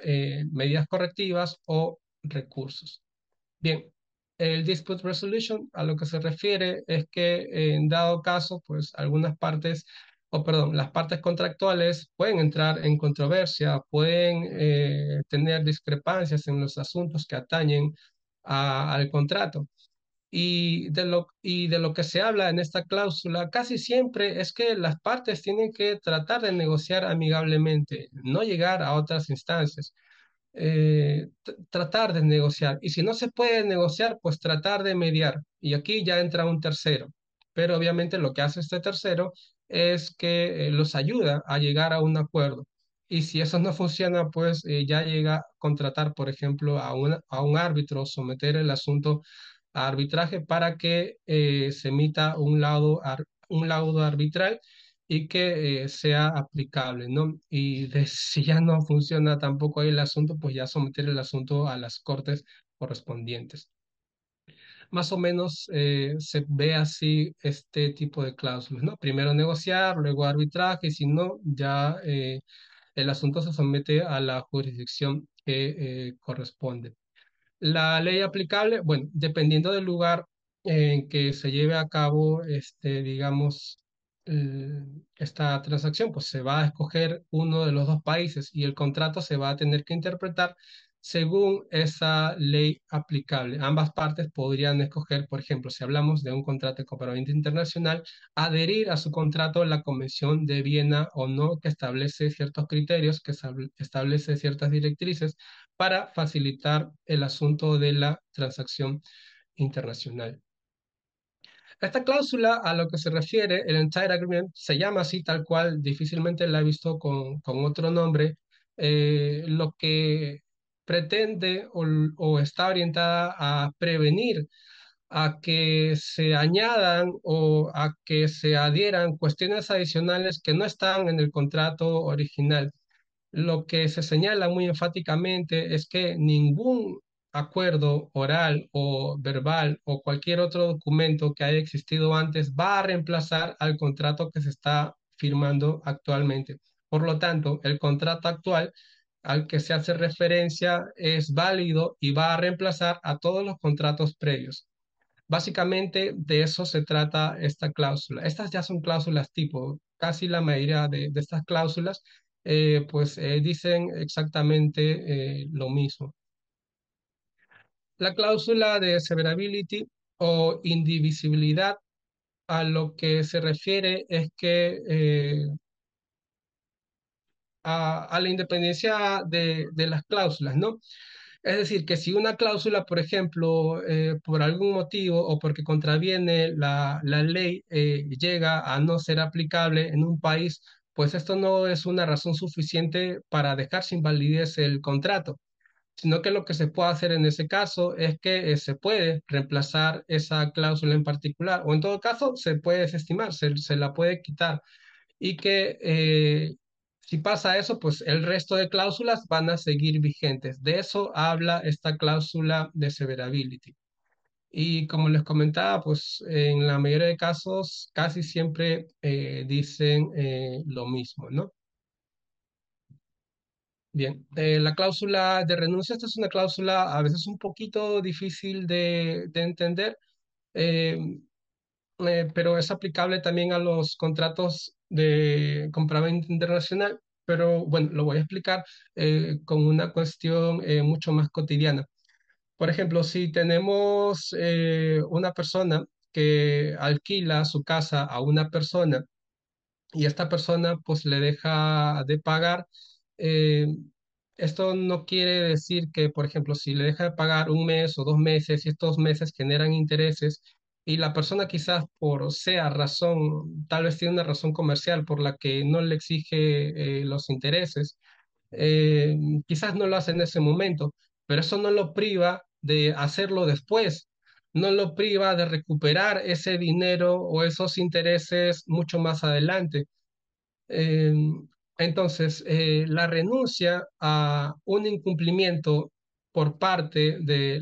medidas correctivas o recursos. Bien, el dispute resolution a lo que se refiere es que en dado caso, pues algunas partes, o perdón, las partes contractuales pueden entrar en controversia, pueden tener discrepancias en los asuntos que atañen al contrato. Y de lo que se habla en esta cláusula casi siempre es que las partes tienen que tratar de negociar amigablemente, no llegar a otras instancias, tratar de negociar. Y si no se puede negociar, pues tratar de mediar. Y aquí ya entra un tercero. Pero obviamente lo que hace este tercero es que los ayuda a llegar a un acuerdo. Y si eso no funciona, pues ya llega a contratar, por ejemplo, a un árbitro, someter el asunto a arbitraje para que se emita un laudo arbitral y que sea aplicable, ¿no? Y si ya no funciona tampoco ahí el asunto, pues ya someter el asunto a las cortes correspondientes. Más o menos se ve así este tipo de cláusulas, ¿no? Primero negociar, luego arbitraje, y si no, ya el asunto se somete a la jurisdicción que corresponde. La ley aplicable, bueno, dependiendo del lugar en que se lleve a cabo, digamos, esta transacción, pues se va a escoger uno de los dos países y el contrato se va a tener que interpretar según esa ley aplicable. Ambas partes podrían escoger, por ejemplo, si hablamos de un contrato de compraventa internacional, adherir a su contrato la Convención de Viena o no, que establece ciertos criterios, que establece ciertas directrices para facilitar el asunto de la transacción internacional. Esta cláusula a lo que se refiere, el Entire Agreement, se llama así tal cual, difícilmente la he visto con otro nombre. Lo que pretende o está orientada a prevenir a que se añadan o a que se adhieran cuestiones adicionales que no están en el contrato original. Lo que se señala muy enfáticamente es que ningún acuerdo oral o verbal o cualquier otro documento que haya existido antes va a reemplazar al contrato que se está firmando actualmente. Por lo tanto, el contrato actual al que se hace referencia es válido y va a reemplazar a todos los contratos previos. Básicamente de eso se trata esta cláusula. Estas ya son cláusulas tipo, casi la mayoría de estas cláusulas pues dicen exactamente lo mismo. La cláusula de severability o indivisibilidad a lo que se refiere es que a la independencia de las cláusulas, ¿no? Es decir, que si una cláusula, por ejemplo, por algún motivo o porque contraviene la ley, llega a no ser aplicable en un país, pues esto no es una razón suficiente para dejar sin validez el contrato, sino que lo que se puede hacer en ese caso es que se puede reemplazar esa cláusula en particular, o en todo caso se puede desestimar, se la puede quitar y que si pasa eso, pues el resto de cláusulas van a seguir vigentes. De eso habla esta cláusula de severability. Y como les comentaba, pues en la mayoría de casos casi siempre dicen lo mismo, ¿no? Bien, la cláusula de renuncia, esta es una cláusula a veces un poquito difícil de entender, eh, pero es aplicable también a los contratos de compraventa internacional. Pero bueno, lo voy a explicar con una cuestión mucho más cotidiana. Por ejemplo, si tenemos una persona que alquila su casa a una persona y esta persona pues le deja de pagar. eh, Esto no quiere decir que, por ejemplo, si le deja de pagar un mes o 2 meses y estos meses generan intereses y la persona quizás por sea razón, tal vez tiene una razón comercial por la que no le exige los intereses, eh, quizás no lo hace en ese momento, pero eso no lo priva de hacerlo después, no lo priva de recuperar ese dinero o esos intereses mucho más adelante. Eh, entonces, la renuncia a un incumplimiento por parte del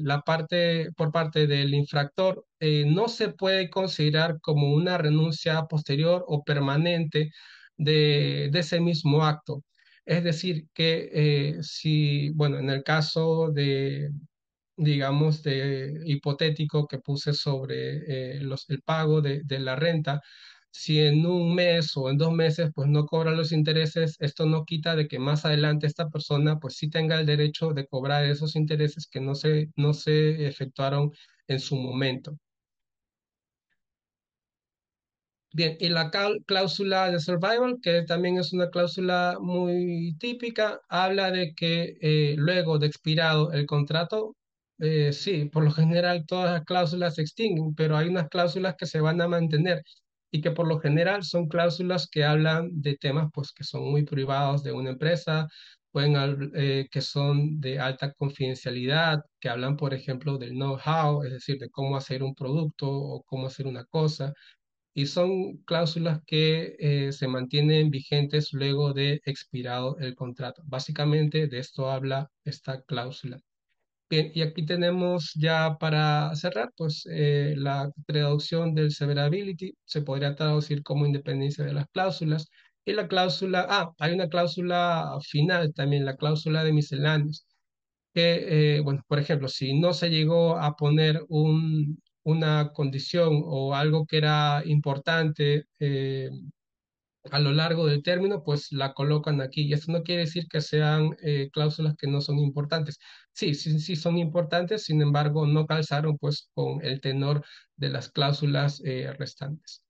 infractor, no se puede considerar como una renuncia posterior o permanente de ese mismo acto. Es decir, que si, bueno, en el caso de, digamos, de hipotético que puse sobre el pago de la renta, si en un mes o en 2 meses pues no cobra los intereses, esto no quita de que más adelante esta persona pues sí tenga el derecho de cobrar esos intereses que no se efectuaron en su momento. Bien, y la cláusula de survival, que también es una cláusula muy típica, habla de que luego de expirado el contrato, sí, por lo general todas las cláusulas se extinguen, pero hay unas cláusulas que se van a mantener y que por lo general son cláusulas que hablan de temas pues que son muy privados de una empresa, que son de alta confidencialidad, que hablan, por ejemplo, del know-how, es decir, de cómo hacer un producto o cómo hacer una cosa y son cláusulas que se mantienen vigentes luego de expirado el contrato. Básicamente de esto habla esta cláusula. Bien, y aquí tenemos ya para cerrar, pues la traducción del severability se podría traducir como independencia de las cláusulas. Y la cláusula, hay una cláusula final también, la cláusula de misceláneos que, bueno, por ejemplo, si no se llegó a poner una condición o algo que era importante a lo largo del término, pues la colocan aquí. Y esto no quiere decir que sean cláusulas que no son importantes. Sí, sí, sí son importantes, sin embargo, no calzaron pues con el tenor de las cláusulas restantes.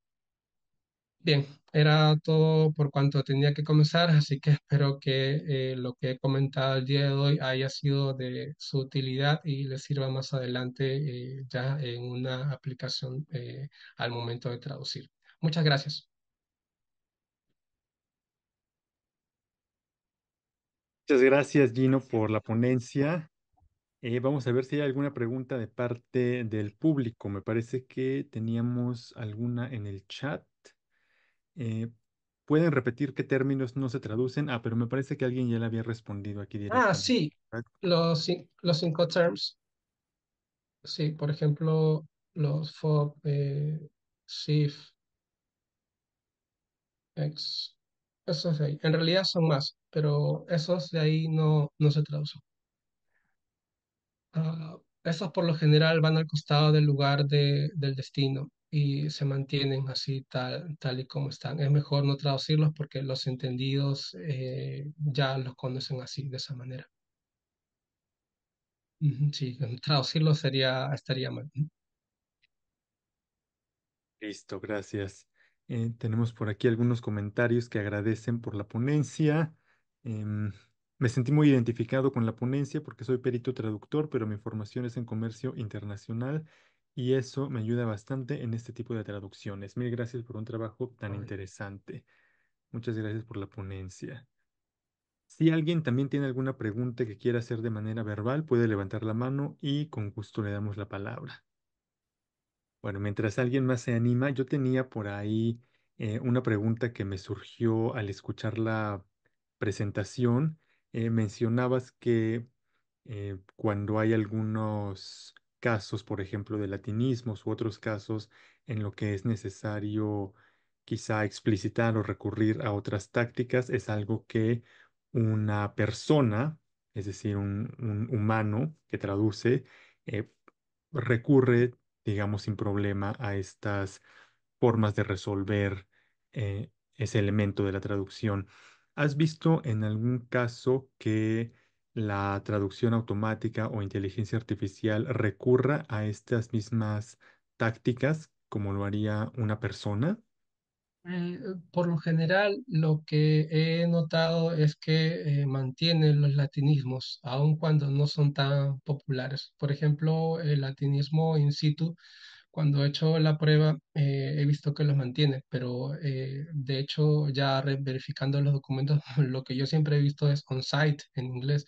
Bien, era todo por cuanto tenía que comenzar, así que espero que lo que he comentado el día de hoy haya sido de su utilidad y les sirva más adelante ya en una aplicación al momento de traducir. Muchas gracias. Muchas gracias, Gino, por la ponencia. Vamos a ver si hay alguna pregunta de parte del público. Me parece que teníamos alguna en el chat. Eh, ¿Pueden repetir qué términos no se traducen? Ah, pero me parece que alguien ya le había respondido aquí directamente. Sí, los cinco terms, sí, por ejemplo, los FOB, SIF, X, esos de ahí. En realidad son más, pero esos de ahí no se traducen. Estos por lo general van al costado del lugar del destino y se mantienen así tal y como están. Es mejor no traducirlos porque los entendidos ya los conocen así, de esa manera. Ujú, sí, traducirlos estaría mal. Listo, gracias. Tenemos por aquí algunos comentarios que agradecen por la ponencia. Em, Me sentí muy identificado con la ponencia porque soy perito traductor, pero mi formación es en comercio internacional y eso me ayuda bastante en este tipo de traducciones. Mil gracias por un trabajo tan Ay, interesante. Muchas gracias por la ponencia. Si alguien también tiene alguna pregunta que quiera hacer de manera verbal, puede levantar la mano y con gusto le damos la palabra. Bueno, mientras alguien más se anima, yo tenía por ahí una pregunta que me surgió al escuchar la presentación. Mencionabas que cuando hay algunos casos, por ejemplo, de latinismos u otros casos en lo que es necesario quizá explicitar o recurrir a otras tácticas, es algo que una persona, es decir, un humano que traduce, eh, recurre, digamos, sin problema a estas formas de resolver ese elemento de la traducción. ¿Has visto en algún caso que la traducción automática o inteligencia artificial recurra a estas mismas tácticas como lo haría una persona? Por lo general, lo que he notado es que mantiene los latinismos, aun cuando no son tan populares. Por ejemplo, el latinismo in situ, cuando he hecho la prueba, he visto que los mantiene, pero de hecho, ya verificando los documentos, lo que yo siempre he visto es on-site en inglés.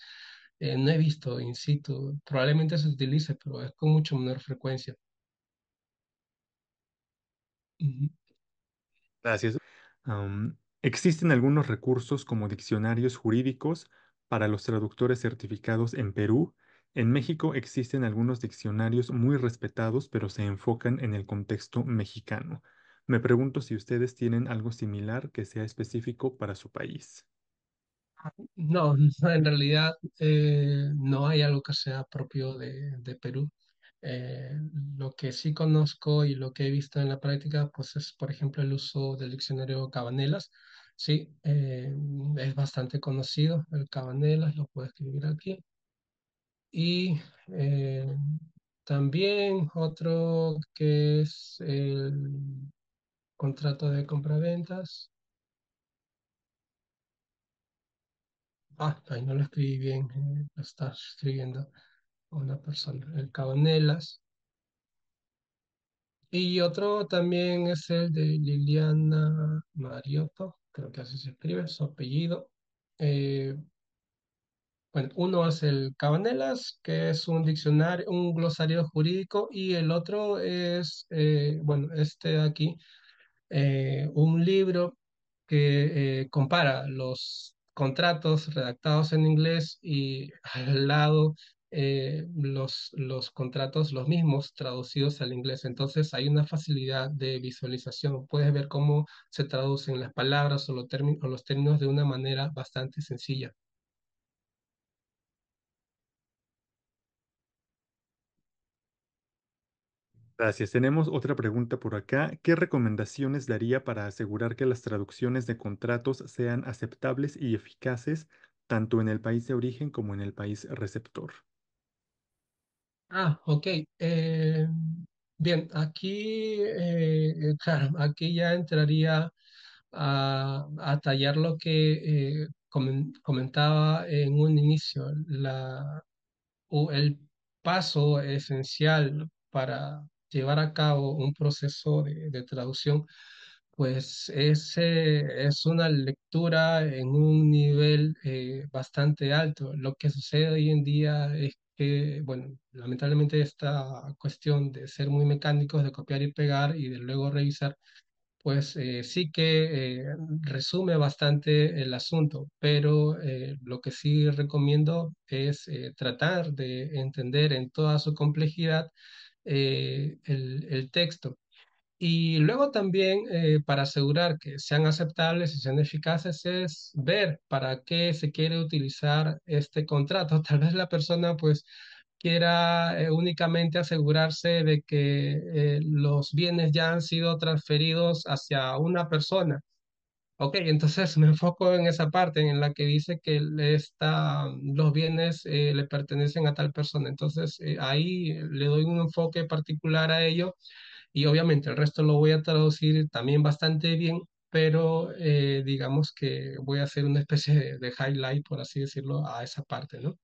No he visto in situ. Probablemente se utilice, pero es con mucho menor frecuencia. Ujú. Gracias. Existen algunos recursos como diccionarios jurídicos para los traductores certificados en Perú. En México existen algunos diccionarios muy respetados, pero se enfocan en el contexto mexicano. Me pregunto si ustedes tienen algo similar que sea específico para su país. No, no, en realidad no hay algo que sea propio de Perú. Eh, lo que sí conozco y lo que he visto en la práctica, pues es, por ejemplo, el uso del diccionario Cabanelas. Sí, es bastante conocido el Cabanelas, lo puedo escribir aquí. Y eh, también otro que es el contrato de compraventas. Ah, ahí no lo escribí bien, lo está escribiendo una persona, el Cabanelas. Y otro también es el de Liliana Mariotto, creo que así se escribe, su apellido. Eh, bueno, uno es el Cabanelas, que es un diccionario, un glosario jurídico, y el otro es, bueno, este de aquí, un libro que compara los contratos redactados en inglés y al lado los contratos, los mismos, traducidos al inglés. Entonces hay una facilidad de visualización. Puedes ver cómo se traducen las palabras o o los términos de una manera bastante sencilla. Gracias. Tenemos otra pregunta por acá. ¿Qué recomendaciones daría para asegurar que las traducciones de contratos sean aceptables y eficaces tanto en el país de origen como en el país receptor? Ah, ok. Bien, aquí, claro, aquí ya entraría a tallar lo que comentaba en un inicio, el paso esencial para llevar a cabo un proceso de traducción, pues es una lectura en un nivel bastante alto. Lo que sucede hoy en día es que, bueno, lamentablemente esta cuestión de ser muy mecánicos, de copiar y pegar y de luego revisar, pues sí que resume bastante el asunto, pero lo que sí recomiendo es tratar de entender en toda su complejidad el texto. Y luego también, para asegurar que sean aceptables y sean eficaces, es ver para qué se quiere utilizar este contrato. Tal vez la persona pues quiera únicamente asegurarse de que los bienes ya han sido transferidos hacia una persona. Ok, entonces me enfoco en esa parte en la que dice que los bienes le pertenecen a tal persona. Entonces ahí le doy un enfoque particular a ello y obviamente el resto lo voy a traducir también bastante bien, pero digamos que voy a hacer una especie de highlight, por así decirlo, a esa parte, ¿no?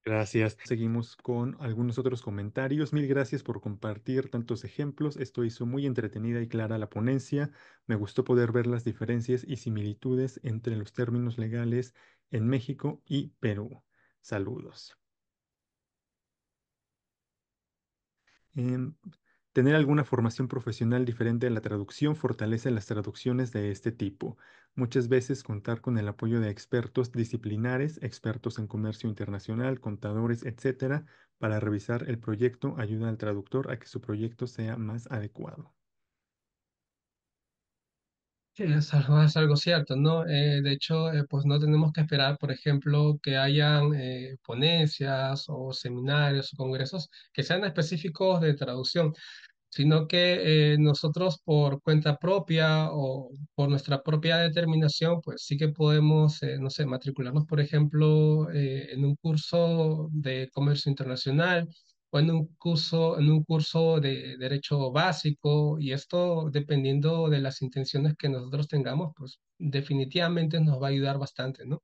Gracias. Seguimos con algunos otros comentarios. Mil gracias por compartir tantos ejemplos. Esto hizo muy entretenida y clara la ponencia. Me gustó poder ver las diferencias y similitudes entre los términos legales en México y Perú. Saludos. Em, Tener alguna formación profesional diferente a la traducción fortalece las traducciones de este tipo. Muchas veces contar con el apoyo de expertos disciplinares, expertos en comercio internacional, contadores, etcétera, para revisar el proyecto ayuda al traductor a que su proyecto sea más adecuado. Sí, es algo cierto, ¿no? De hecho, pues no tenemos que esperar, por ejemplo, que hayan ponencias o seminarios o congresos que sean específicos de traducción, sino que nosotros por cuenta propia o por nuestra propia determinación, pues sí que podemos, no sé, matricularnos, por ejemplo, en un curso de comercio internacional o en un curso de derecho básico, y esto dependiendo de las intenciones que nosotros tengamos, pues definitivamente nos va a ayudar bastante, ¿no?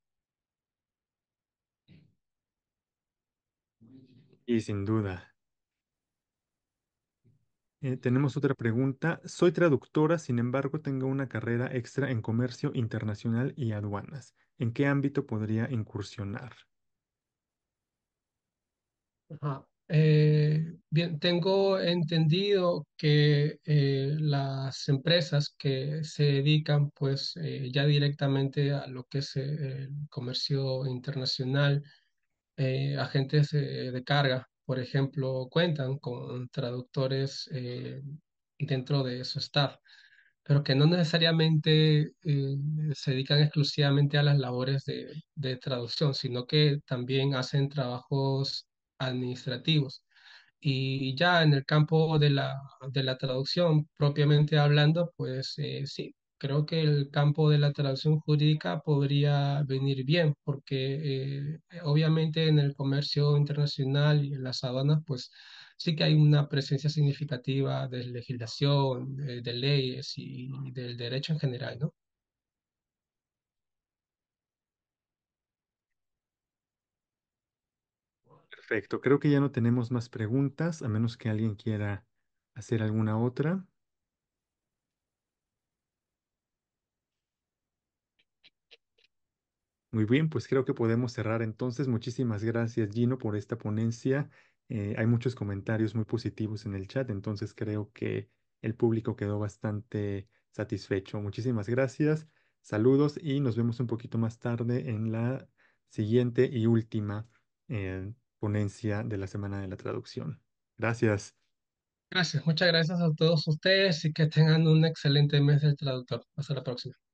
Y sin duda. Tenemos otra pregunta. Soy traductora, sin embargo, tengo una carrera extra en comercio internacional y aduanas. ¿En qué ámbito podría incursionar? Ajá. Bien, tengo entendido que las empresas que se dedican pues ya directamente a lo que es el comercio internacional, agentes de carga, por ejemplo, cuentan con traductores dentro de su staff, pero que no necesariamente se dedican exclusivamente a las labores de traducción, sino que también hacen trabajos administrativos. Y ya en el campo de la traducción propiamente hablando, pues sí, creo que el campo de la traducción jurídica podría venir bien, porque obviamente en el comercio internacional y en las aduanas, pues sí que hay una presencia significativa de legislación, de leyes y del derecho en general, ¿no? Perfecto. Creo que ya no tenemos más preguntas, a menos que alguien quiera hacer alguna otra. Muy bien, pues creo que podemos cerrar entonces. Muchísimas gracias, Gino, por esta ponencia. Hay muchos comentarios muy positivos en el chat, entonces creo que el público quedó bastante satisfecho. Muchísimas gracias, saludos y nos vemos un poquito más tarde en la siguiente y última ponencia de la Semana de la Traducción. Gracias. Gracias, muchas gracias a todos ustedes y que tengan un excelente mes del traductor. Hasta la próxima.